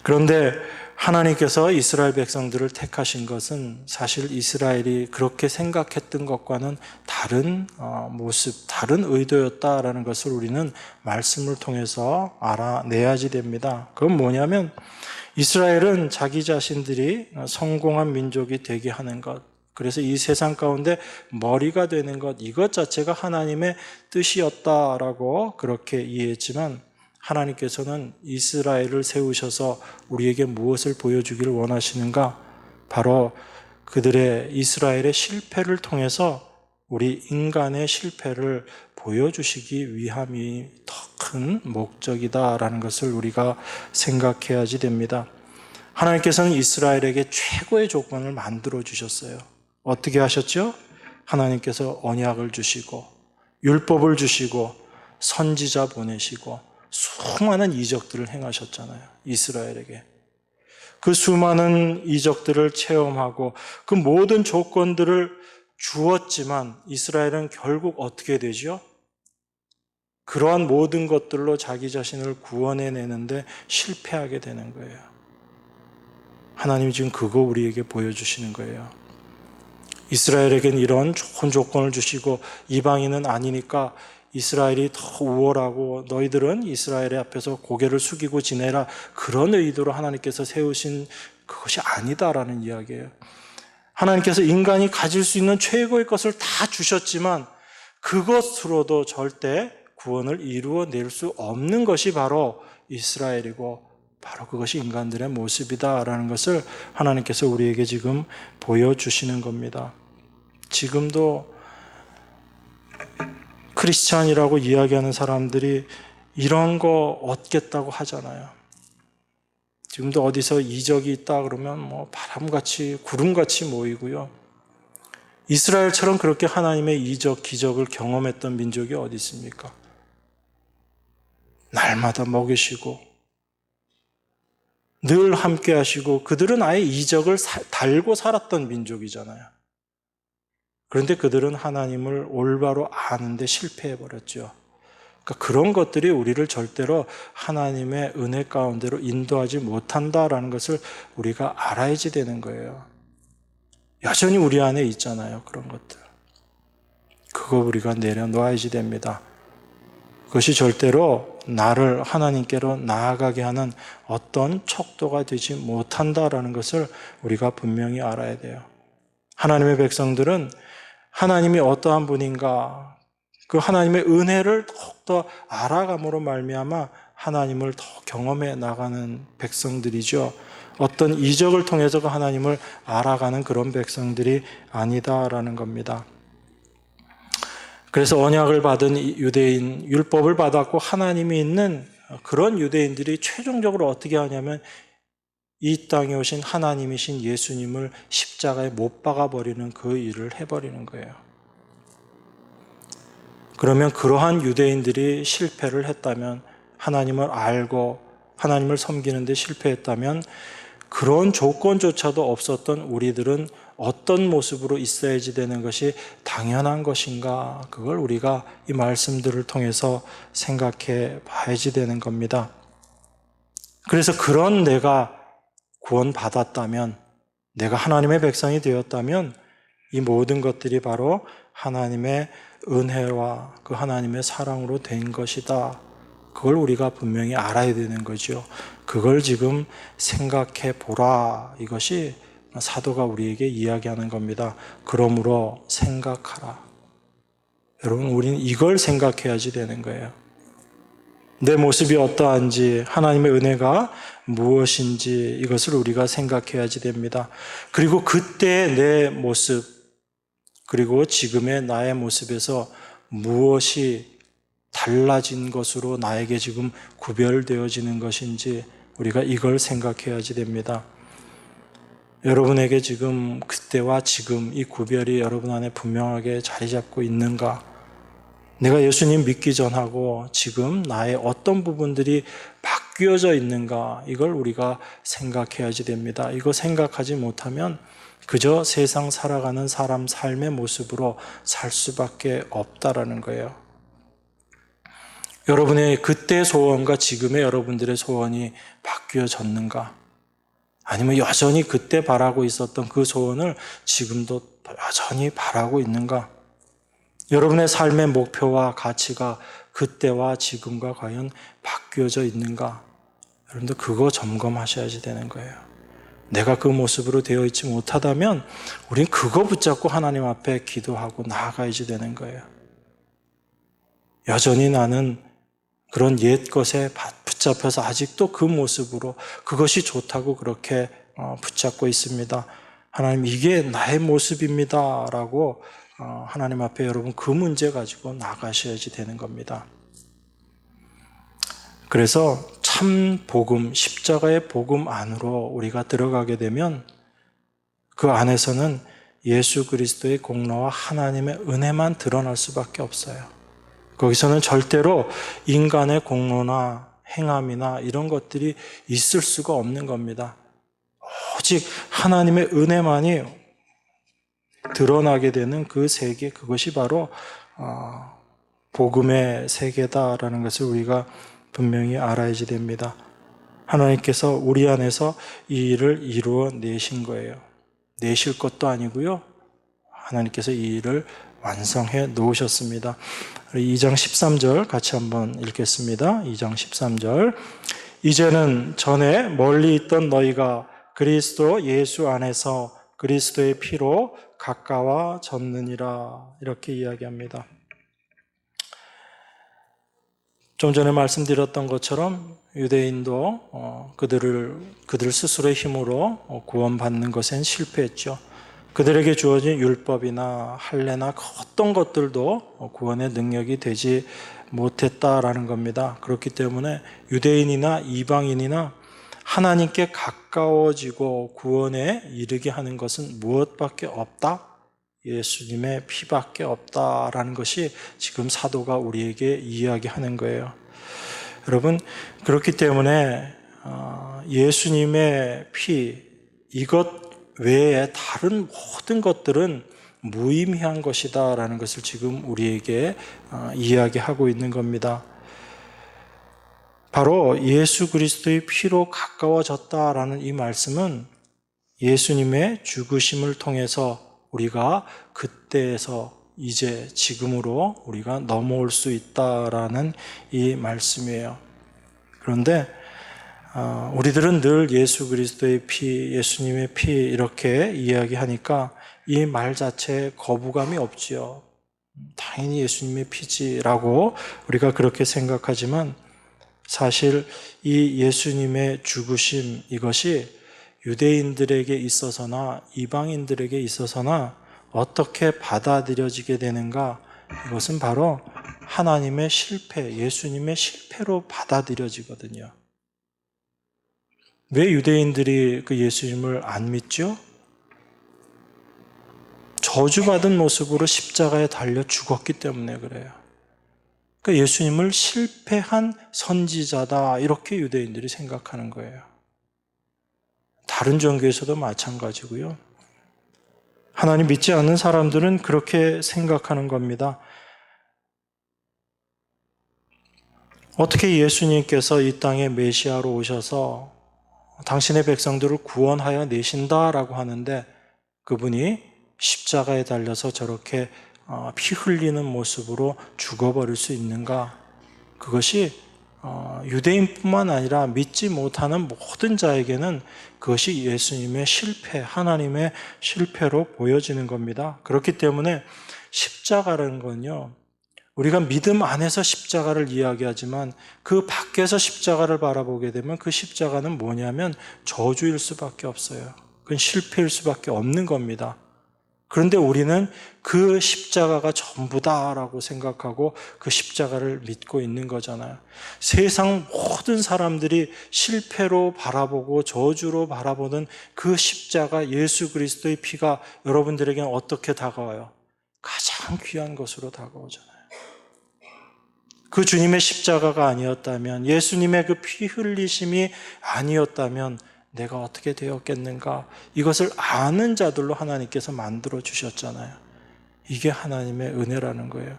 S1: 그런데 하나님께서 이스라엘 백성들을 택하신 것은 사실 이스라엘이 그렇게 생각했던 것과는 다른 모습, 다른 의도였다라는 것을 우리는 말씀을 통해서 알아내야지 됩니다. 그건 뭐냐면 이스라엘은 자기 자신들이 성공한 민족이 되게 하는 것, 그래서 이 세상 가운데 머리가 되는 것, 이것 자체가 하나님의 뜻이었다라고 그렇게 이해했지만 하나님께서는 이스라엘을 세우셔서 우리에게 무엇을 보여주기를 원하시는가? 바로 그들의 이스라엘의 실패를 통해서 우리 인간의 실패를 보여주시기 위함이 더 큰 목적이다라는 것을 우리가 생각해야지 됩니다. 하나님께서는 이스라엘에게 최고의 조건을 만들어 주셨어요. 어떻게 하셨죠? 하나님께서 언약을 주시고 율법을 주시고 선지자 보내시고 수많은 이적들을 행하셨잖아요. 이스라엘에게. 그 수많은 이적들을 체험하고 그 모든 조건들을 주었지만 이스라엘은 결국 어떻게 되죠? 그러한 모든 것들로 자기 자신을 구원해내는데 실패하게 되는 거예요. 하나님이 지금 그거 우리에게 보여주시는 거예요. 이스라엘에겐 이런 좋은 조건을 주시고 이방인은 아니니까 이스라엘이 더 우월하고 너희들은 이스라엘의 앞에서 고개를 숙이고 지내라, 그런 의도로 하나님께서 세우신 그것이 아니다라는 이야기예요. 하나님께서 인간이 가질 수 있는 최고의 것을 다 주셨지만 그것으로도 절대 구원을 이루어낼 수 없는 것이 바로 이스라엘이고 바로 그것이 인간들의 모습이다라는 것을 하나님께서 우리에게 지금 보여주시는 겁니다. 지금도 크리스찬이라고 이야기하는 사람들이 이런 거 얻겠다고 하잖아요. 지금도 어디서 이적이 있다 그러면 뭐 바람같이 구름같이 모이고요. 이스라엘처럼 그렇게 하나님의 이적, 기적을 경험했던 민족이 어디 있습니까? 날마다 먹이시고 늘 함께 하시고 그들은 아예 이적을 달고 살았던 민족이잖아요. 그런데 그들은 하나님을 올바로 아는데 실패해버렸죠. 그러니까 그런 것들이 우리를 절대로 하나님의 은혜 가운데로 인도하지 못한다라는 것을 우리가 알아야지 되는 거예요. 여전히 우리 안에 있잖아요. 그런 것들. 그거 우리가 내려놓아야지 됩니다. 그것이 절대로 나를 하나님께로 나아가게 하는 어떤 척도가 되지 못한다라는 것을 우리가 분명히 알아야 돼요. 하나님의 백성들은 하나님이 어떠한 분인가, 그 하나님의 은혜를 더욱더 알아감으로 말미암아 하나님을 더 경험해 나가는 백성들이죠. 어떤 이적을 통해서 그 하나님을 알아가는 그런 백성들이 아니다라는 겁니다. 그래서 언약을 받은 유대인, 율법을 받았고 하나님이 있는 그런 유대인들이 최종적으로 어떻게 하냐면 이 땅에 오신 하나님이신 예수님을 십자가에 못 박아버리는 그 일을 해버리는 거예요. 그러면 그러한 유대인들이 실패를 했다면, 하나님을 알고 하나님을 섬기는데 실패했다면 그런 조건조차도 없었던 우리들은 어떤 모습으로 있어야지 되는 것이 당연한 것인가, 그걸 우리가 이 말씀들을 통해서 생각해 봐야지 되는 겁니다. 그래서 그런 내가 구원받았다면, 내가 하나님의 백성이 되었다면 이 모든 것들이 바로 하나님의 은혜와 그 하나님의 사랑으로 된 것이다. 그걸 우리가 분명히 알아야 되는 거죠. 그걸 지금 생각해 보라. 이것이 사도가 우리에게 이야기하는 겁니다. 그러므로 생각하라. 여러분, 우리는 이걸 생각해야지 되는 거예요. 내 모습이 어떠한지, 하나님의 은혜가 무엇인지 이것을 우리가 생각해야지 됩니다. 그리고 그때의 내 모습, 그리고 지금의 나의 모습에서 무엇이 달라진 것으로 나에게 지금 구별되어지는 것인지 우리가 이걸 생각해야지 됩니다. 여러분에게 지금 그때와 지금 이 구별이 여러분 안에 분명하게 자리 잡고 있는가? 내가 예수님 믿기 전하고 지금 나의 어떤 부분들이 바뀌어져 있는가? 이걸 우리가 생각해야지 됩니다. 이거 생각하지 못하면 그저 세상 살아가는 사람 삶의 모습으로 살 수밖에 없다라는 거예요. 여러분의 그때 소원과 지금의 여러분들의 소원이 바뀌어졌는가? 아니면 여전히 그때 바라고 있었던 그 소원을 지금도 여전히 바라고 있는가? 여러분의 삶의 목표와 가치가 그때와 지금과 과연 바뀌어져 있는가? 여러분들 그거 점검하셔야지 되는 거예요. 내가 그 모습으로 되어 있지 못하다면 우린 그거 붙잡고 하나님 앞에 기도하고 나아가야지 되는 거예요. 여전히 나는 그런 옛 것에 붙잡혀서 아직도 그 모습으로 그것이 좋다고 그렇게 붙잡고 있습니다. 하나님, 이게 나의 모습입니다 라고 하나님 앞에 여러분 그 문제 가지고 나가셔야지 되는 겁니다. 그래서 참 복음, 십자가의 복음 안으로 우리가 들어가게 되면 그 안에서는 예수 그리스도의 공로와 하나님의 은혜만 드러날 수밖에 없어요. 거기서는 절대로 인간의 공로나 행함이나 이런 것들이 있을 수가 없는 겁니다. 오직 하나님의 은혜만이 드러나게 되는 그 세계, 그것이 바로 복음의 세계다라는 것을 우리가 분명히 알아야지 됩니다. 하나님께서 우리 안에서 이 일을 이루어 내신 거예요. 내실 것도 아니고요. 하나님께서 이 일을 완성해 놓으셨습니다. 2장 13절 같이 한번 읽겠습니다. 2장 13절. 이제는 전에 멀리 있던 너희가 그리스도 예수 안에서 그리스도의 피로 가까워졌느니라. 이렇게 이야기합니다. 좀 전에 말씀드렸던 것처럼 유대인도 그들 스스로의 힘으로 구원받는 것엔 실패했죠. 그들에게 주어진 율법이나 할례나 어떤 것들도 구원의 능력이 되지 못했다라는 겁니다. 그렇기 때문에 유대인이나 이방인이나 하나님께 가까워지고 구원에 이르게 하는 것은 무엇밖에 없다? 예수님의 피밖에 없다라는 것이 지금 사도가 우리에게 이야기하는 거예요. 여러분, 그렇기 때문에 예수님의 피, 이것 외에 다른 모든 것들은 무의미한 것이다라는 것을 지금 우리에게 이야기하고 있는 겁니다. 바로 예수 그리스도의 피로 가까워졌다라는 이 말씀은 예수님의 죽으심을 통해서 우리가 그때에서 이제 지금으로 우리가 넘어올 수 있다라는 이 말씀이에요. 그런데 우리들은 늘 예수 그리스도의 피, 예수님의 피 이렇게 이야기하니까 이 말 자체에 거부감이 없지요. 당연히 예수님의 피지라고 우리가 그렇게 생각하지만 사실 이 예수님의 죽으심 이것이 유대인들에게 있어서나 이방인들에게 있어서나 어떻게 받아들여지게 되는가? 이것은 바로 하나님의 실패, 예수님의 실패로 받아들여지거든요. 왜 유대인들이 그 예수님을 안 믿죠? 저주받은 모습으로 십자가에 달려 죽었기 때문에 그래요. 그러니까 예수님을 실패한 선지자다 이렇게 유대인들이 생각하는 거예요. 다른 종교에서도 마찬가지고요. 하나님 믿지 않는 사람들은 그렇게 생각하는 겁니다. 어떻게 예수님께서 이 땅에 메시아로 오셔서 당신의 백성들을 구원하여 내신다라고 하는데 그분이 십자가에 달려서 저렇게 피 흘리는 모습으로 죽어버릴 수 있는가? 그것이 유대인뿐만 아니라 믿지 못하는 모든 자에게는 그것이 예수님의 실패, 하나님의 실패로 보여지는 겁니다. 그렇기 때문에 십자가라는 건요, 우리가 믿음 안에서 십자가를 이야기하지만 그 밖에서 십자가를 바라보게 되면 그 십자가는 뭐냐면 저주일 수밖에 없어요. 그건 실패일 수밖에 없는 겁니다. 그런데 우리는 그 십자가가 전부다라고 생각하고 그 십자가를 믿고 있는 거잖아요. 세상 모든 사람들이 실패로 바라보고 저주로 바라보는 그 십자가 예수 그리스도의 피가 여러분들에게는 어떻게 다가와요? 가장 귀한 것으로 다가오잖아요. 그 주님의 십자가가 아니었다면, 예수님의 그 피 흘리심이 아니었다면 내가 어떻게 되었겠는가? 이것을 아는 자들로 하나님께서 만들어 주셨잖아요. 이게 하나님의 은혜라는 거예요.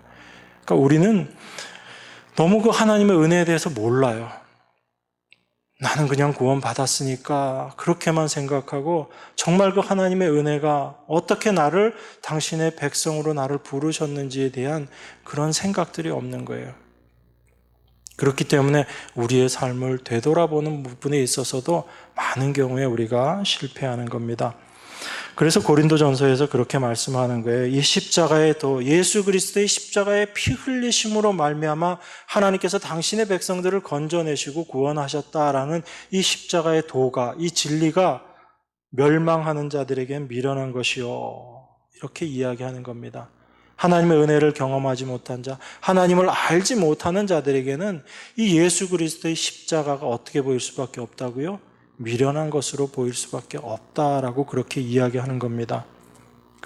S1: 그러니까 우리는 너무 그 하나님의 은혜에 대해서 몰라요. 나는 그냥 구원 받았으니까 그렇게만 생각하고 정말 그 하나님의 은혜가 어떻게 나를 당신의 백성으로 나를 부르셨는지에 대한 그런 생각들이 없는 거예요. 그렇기 때문에 우리의 삶을 되돌아보는 부분에 있어서도 많은 경우에 우리가 실패하는 겁니다. 그래서 고린도전서에서 그렇게 말씀하는 거예요. 이 십자가의 도, 예수 그리스도의 십자가의 피 흘리심으로 말미암아 하나님께서 당신의 백성들을 건져내시고 구원하셨다라는 이 십자가의 도가, 이 진리가 멸망하는 자들에겐 미련한 것이요. 이렇게 이야기하는 겁니다. 하나님의 은혜를 경험하지 못한 자, 하나님을 알지 못하는 자들에게는 이 예수 그리스도의 십자가가 어떻게 보일 수밖에 없다고요? 미련한 것으로 보일 수밖에 없다라고 그렇게 이야기하는 겁니다.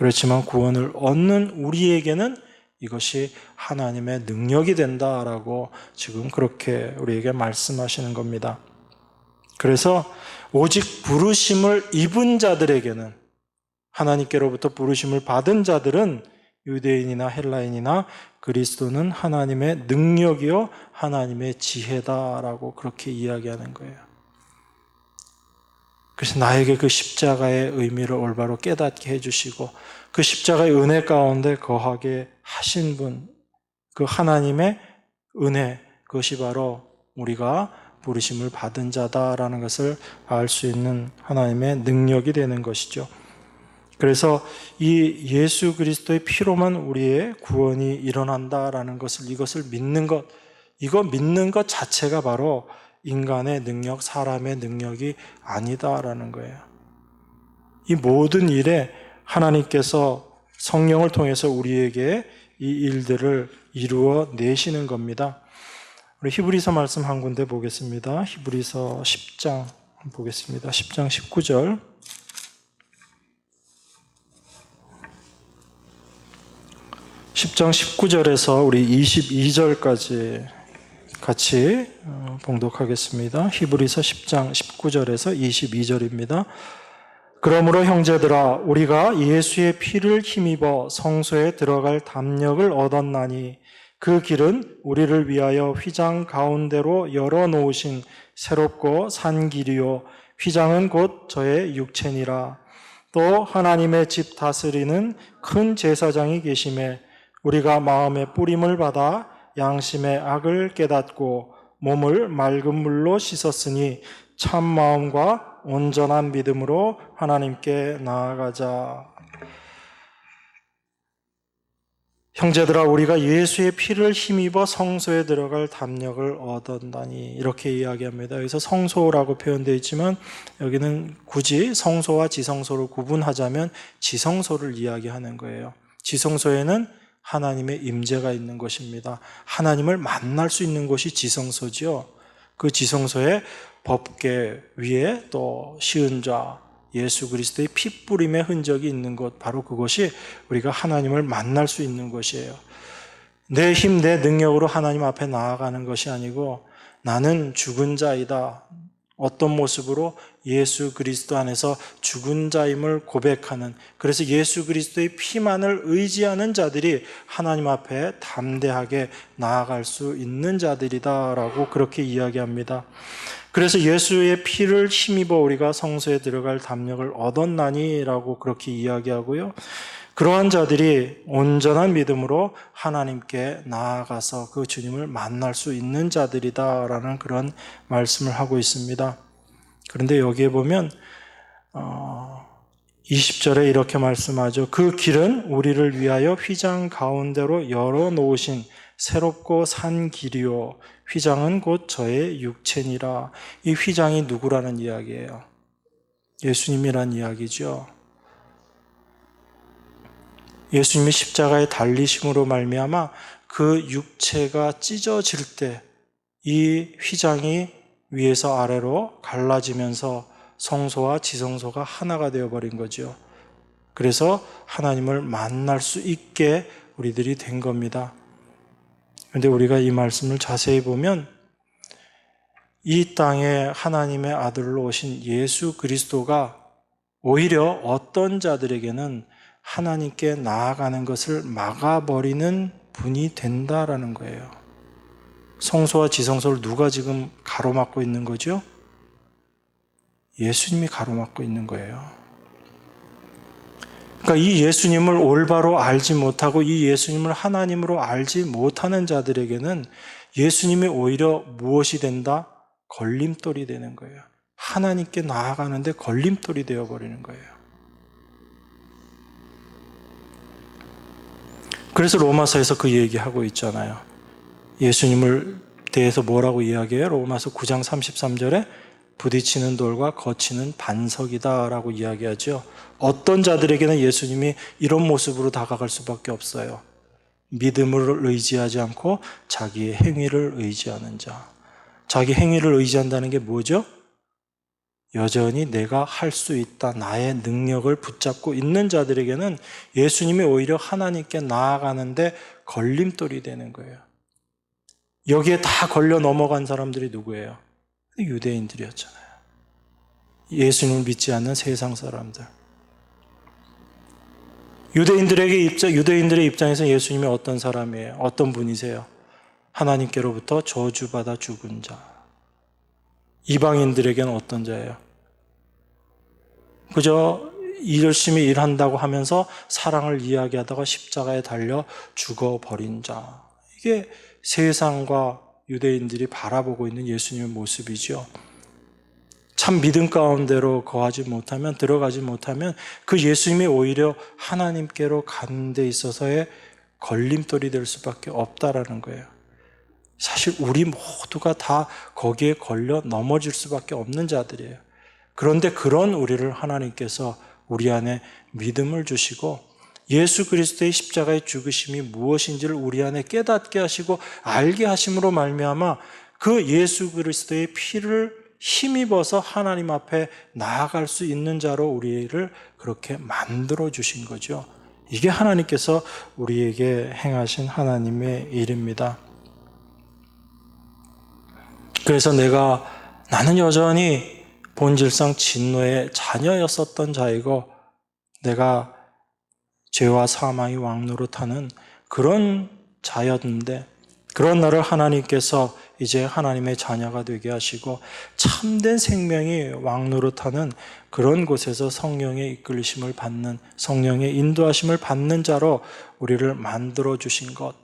S1: 그렇지만 구원을 얻는 우리에게는 이것이 하나님의 능력이 된다라고 지금 그렇게 우리에게 말씀하시는 겁니다. 그래서 오직 부르심을 입은 자들에게는, 하나님께로부터 부르심을 받은 자들은, 유대인이나 헬라인이나 그리스도는 하나님의 능력이요 하나님의 지혜다라고 그렇게 이야기하는 거예요. 그래서 나에게 그 십자가의 의미를 올바로 깨닫게 해주시고 그 십자가의 은혜 가운데 거하게 하신 분, 그 하나님의 은혜, 그것이 바로 우리가 부르심을 받은 자다라는 것을 알 수 있는 하나님의 능력이 되는 것이죠. 그래서 이 예수 그리스도의 피로만 우리의 구원이 일어난다라는 것을, 이것을 믿는 것, 이거 믿는 것 자체가 바로 인간의 능력, 사람의 능력이 아니다라는 거예요. 이 모든 일에 하나님께서 성령을 통해서 우리에게 이 일들을 이루어 내시는 겁니다. 우리 히브리서 말씀 한 군데 보겠습니다. 히브리서 10장 보겠습니다. 10장 19절. 10장 19절에서 우리 22절까지 같이 봉독하겠습니다. 히브리서 10장 19절에서 22절입니다. 그러므로 형제들아, 우리가 예수의 피를 힘입어 성소에 들어갈 담력을 얻었나니 그 길은 우리를 위하여 휘장 가운데로 열어놓으신 새롭고 산 길이요 휘장은 곧 저의 육체니라. 또 하나님의 집 다스리는 큰 제사장이 계심에 우리가 마음의 뿌림을 받아 양심의 악을 깨닫고 몸을 맑은 물로 씻었으니 참 마음과 온전한 믿음으로 하나님께 나아가자. 형제들아, 우리가 예수의 피를 힘입어 성소에 들어갈 담력을 얻었다니, 이렇게 이야기합니다. 여기서 성소라고 표현되어 있지만 여기는 굳이 성소와 지성소를 구분하자면 지성소를 이야기하는 거예요. 지성소에는 하나님의 임재가 있는 것입니다. 하나님을 만날 수 있는 곳이 지성소지요. 그 지성소의 법궤 위에 또 시은좌, 예수 그리스도의 피 뿌림의 흔적이 있는 곳, 바로 그곳이 우리가 하나님을 만날 수 있는 곳이에요. 내 힘, 내 능력으로 하나님 앞에 나아가는 것이 아니고 나는 죽은 자이다. 어떤 모습으로? 예수 그리스도 안에서 죽은 자임을 고백하는, 그래서 예수 그리스도의 피만을 의지하는 자들이 하나님 앞에 담대하게 나아갈 수 있는 자들이다라고 그렇게 이야기합니다. 그래서 예수의 피를 힘입어 우리가 성소에 들어갈 담력을 얻었나니라고 그렇게 이야기하고요. 그러한 자들이 온전한 믿음으로 하나님께 나아가서 그 주님을 만날 수 있는 자들이다라는 그런 말씀을 하고 있습니다. 그런데 여기에 보면 20절에 이렇게 말씀하죠. 그 길은 우리를 위하여 휘장 가운데로 열어놓으신 새롭고 산 길이요 휘장은 곧 저의 육체니라. 이 휘장이 누구라는 이야기예요? 예수님이란 이야기죠. 예수님이 십자가에 달리심으로 말미암아 그 육체가 찢어질 때 이 휘장이 위에서 아래로 갈라지면서 성소와 지성소가 하나가 되어버린 거죠. 그래서 하나님을 만날 수 있게 우리들이 된 겁니다. 그런데 우리가 이 말씀을 자세히 보면 이 땅에 하나님의 아들로 오신 예수 그리스도가 오히려 어떤 자들에게는 하나님께 나아가는 것을 막아버리는 분이 된다라는 거예요. 성소와 지성소를 누가 지금 가로막고 있는 거죠? 예수님이 가로막고 있는 거예요. 그러니까 이 예수님을 올바로 알지 못하고 이 예수님을 하나님으로 알지 못하는 자들에게는 예수님이 오히려 무엇이 된다? 걸림돌이 되는 거예요. 하나님께 나아가는데 걸림돌이 되어버리는 거예요. 그래서 로마서에서 그 얘기하고 있잖아요. 예수님을 대해서 뭐라고 이야기해요? 로마서 9장 33절에 부딪히는 돌과 거치는 반석이다라고 이야기하죠. 어떤 자들에게는 예수님이 이런 모습으로 다가갈 수밖에 없어요. 믿음을 의지하지 않고 자기의 행위를 의지하는 자. 자기 행위를 의지한다는 게 뭐죠? 여전히 내가 할 수 있다, 나의 능력을 붙잡고 있는 자들에게는 예수님이 오히려 하나님께 나아가는데 걸림돌이 되는 거예요. 여기에 다 걸려 넘어간 사람들이 누구예요? 유대인들이었잖아요. 예수님을 믿지 않는 세상 사람들. 유대인들의 입장에서 예수님이 어떤 사람이에요? 어떤 분이세요? 하나님께로부터 저주받아 죽은 자. 이방인들에게는 어떤 자예요? 그저 열심히 일한다고 하면서 사랑을 이야기하다가 십자가에 달려 죽어버린 자. 이게 세상과 유대인들이 바라보고 있는 예수님의 모습이죠. 참 믿음 가운데로 들어가지 못하면 그 예수님이 오히려 하나님께로 가는 데 있어서의 걸림돌이 될 수밖에 없다라는 거예요. 사실 우리 모두가 다 거기에 걸려 넘어질 수밖에 없는 자들이에요. 그런데 그런 우리를 하나님께서 우리 안에 믿음을 주시고 예수 그리스도의 십자가의 죽으심이 무엇인지를 우리 안에 깨닫게 하시고 알게 하심으로 말미암아 그 예수 그리스도의 피를 힘입어서 하나님 앞에 나아갈 수 있는 자로 우리를 그렇게 만들어 주신 거죠. 이게 하나님께서 우리에게 행하신 하나님의 일입니다. 그래서 나는 여전히 본질상 진노의 자녀였었던 자이고 내가 죄와 사망이 왕노릇하는 그런 자였는데 그런 나를 하나님께서 이제 하나님의 자녀가 되게 하시고 참된 생명이 왕노릇하는 그런 곳에서 성령의 이끌리심을 받는, 성령의 인도하심을 받는 자로 우리를 만들어 주신 것,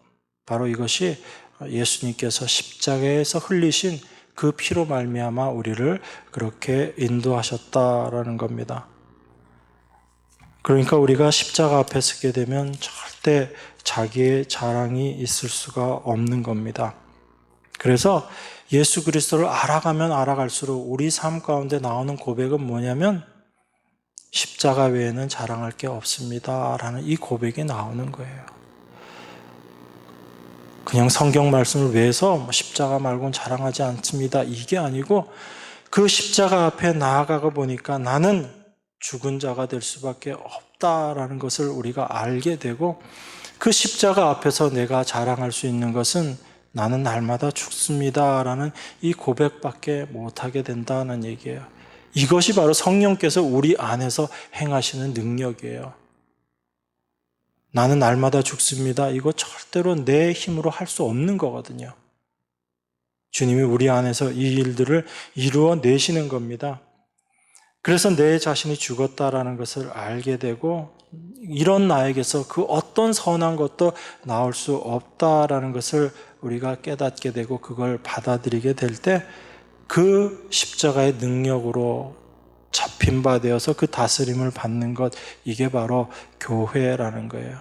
S1: 바로 이것이 예수님께서 십자가에서 흘리신 그 피로 말미암아 우리를 그렇게 인도하셨다라는 겁니다. 그러니까 우리가 십자가 앞에 서게 되면 절대 자기의 자랑이 있을 수가 없는 겁니다. 그래서 예수 그리스도를 알아가면 알아갈수록 우리 삶 가운데 나오는 고백은 뭐냐면 십자가 외에는 자랑할 게 없습니다 라는 이 고백이 나오는 거예요. 그냥 성경 말씀을 외워서 십자가 말고는 자랑하지 않습니다 이게 아니고 그 십자가 앞에 나아가고 보니까 나는 죽은 자가 될 수밖에 없다라는 것을 우리가 알게 되고 그 십자가 앞에서 내가 자랑할 수 있는 것은 나는 날마다 죽습니다라는 이 고백밖에 못하게 된다는 얘기예요. 이것이 바로 성령께서 우리 안에서 행하시는 능력이에요. 나는 날마다 죽습니다. 이거 절대로 내 힘으로 할 수 없는 거거든요. 주님이 우리 안에서 이 일들을 이루어내시는 겁니다. 그래서 내 자신이 죽었다라는 것을 알게 되고 이런 나에게서 그 어떤 선한 것도 나올 수 없다라는 것을 우리가 깨닫게 되고 그걸 받아들이게 될 때 그 십자가의 능력으로 잡힌 바 되어서 그 다스림을 받는 것, 이게 바로 교회라는 거예요.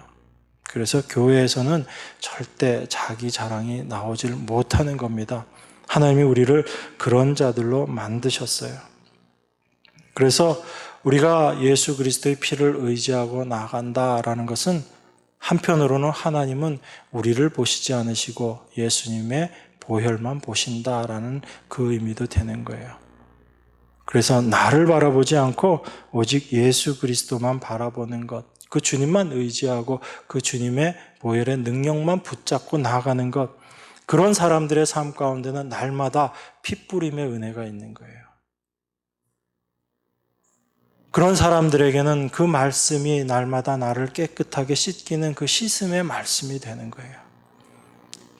S1: 그래서 교회에서는 절대 자기 자랑이 나오질 못하는 겁니다. 하나님이 우리를 그런 자들로 만드셨어요. 그래서 우리가 예수 그리스도의 피를 의지하고 나간다라는 것은 한편으로는 하나님은 우리를 보시지 않으시고 예수님의 보혈만 보신다라는 그 의미도 되는 거예요. 그래서 나를 바라보지 않고 오직 예수 그리스도만 바라보는 것, 그 주님만 의지하고 그 주님의 보혈의 능력만 붙잡고 나아가는 것, 그런 사람들의 삶 가운데는 날마다 핏부림의 은혜가 있는 거예요. 그런 사람들에게는 그 말씀이 날마다 나를 깨끗하게 씻기는 그 씻음의 말씀이 되는 거예요.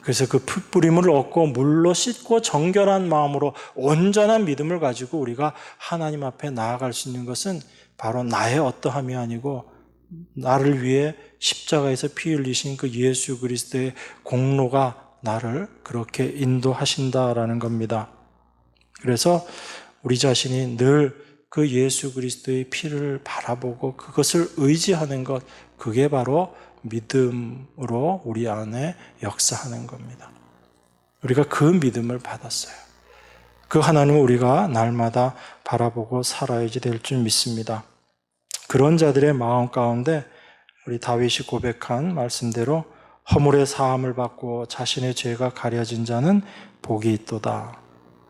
S1: 그래서 그 풋뿌림을 얻고 물로 씻고 정결한 마음으로 온전한 믿음을 가지고 우리가 하나님 앞에 나아갈 수 있는 것은 바로 나의 어떠함이 아니고 나를 위해 십자가에서 피 흘리신 그 예수 그리스도의 공로가 나를 그렇게 인도하신다라는 겁니다. 그래서 우리 자신이 늘 그 예수 그리스도의 피를 바라보고 그것을 의지하는 것, 그게 바로 믿음으로 우리 안에 역사하는 겁니다. 우리가 그 믿음을 받았어요. 그 하나님을 우리가 날마다 바라보고 살아야지 될 줄 믿습니다. 그런 자들의 마음 가운데 우리 다윗이 고백한 말씀대로 허물의 사함을 받고 자신의 죄가 가려진 자는 복이 있도다.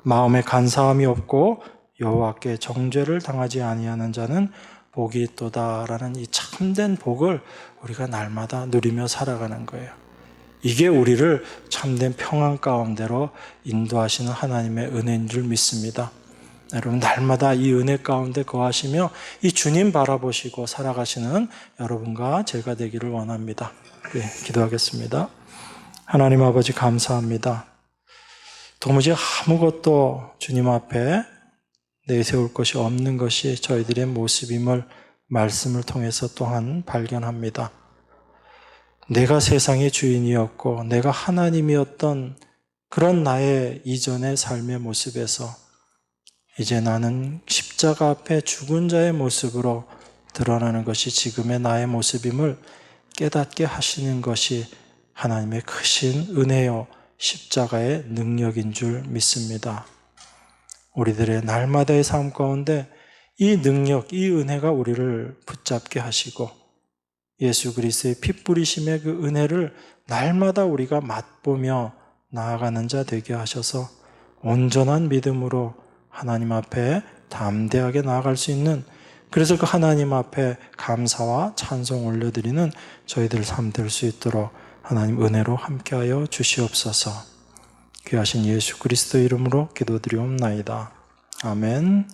S1: 마음에 간사함이 없고 여호와께 정죄를 당하지 아니하는 자는 복이 있도다라는 이 참된 복을 우리가 날마다 누리며 살아가는 거예요. 이게 우리를 참된 평안 가운데로 인도하시는 하나님의 은혜인 줄 믿습니다. 여러분, 날마다 이 은혜 가운데 거하시며 이 주님 바라보시고 살아가시는 여러분과 제가 되기를 원합니다. 네, 기도하겠습니다. 하나님 아버지, 감사합니다. 도무지 아무것도 주님 앞에 내세울 것이 없는 것이 저희들의 모습임을 말씀을 통해서 또한 발견합니다. 내가 세상의 주인이었고 내가 하나님이었던 그런 나의 이전의 삶의 모습에서 이제 나는 십자가 앞에 죽은 자의 모습으로 드러나는 것이 지금의 나의 모습임을 깨닫게 하시는 것이 하나님의 크신 은혜요 십자가의 능력인 줄 믿습니다. 우리들의 날마다의 삶 가운데 이 능력, 이 은혜가 우리를 붙잡게 하시고 예수 그리스도의 피 뿌리심의 그 은혜를 날마다 우리가 맛보며 나아가는 자 되게 하셔서 온전한 믿음으로 하나님 앞에 담대하게 나아갈 수 있는, 그래서 그 하나님 앞에 감사와 찬송 올려드리는 저희들 삶 될 수 있도록 하나님 은혜로 함께하여 주시옵소서. 귀하신 예수 그리스도 이름으로 기도드리옵나이다. 아멘.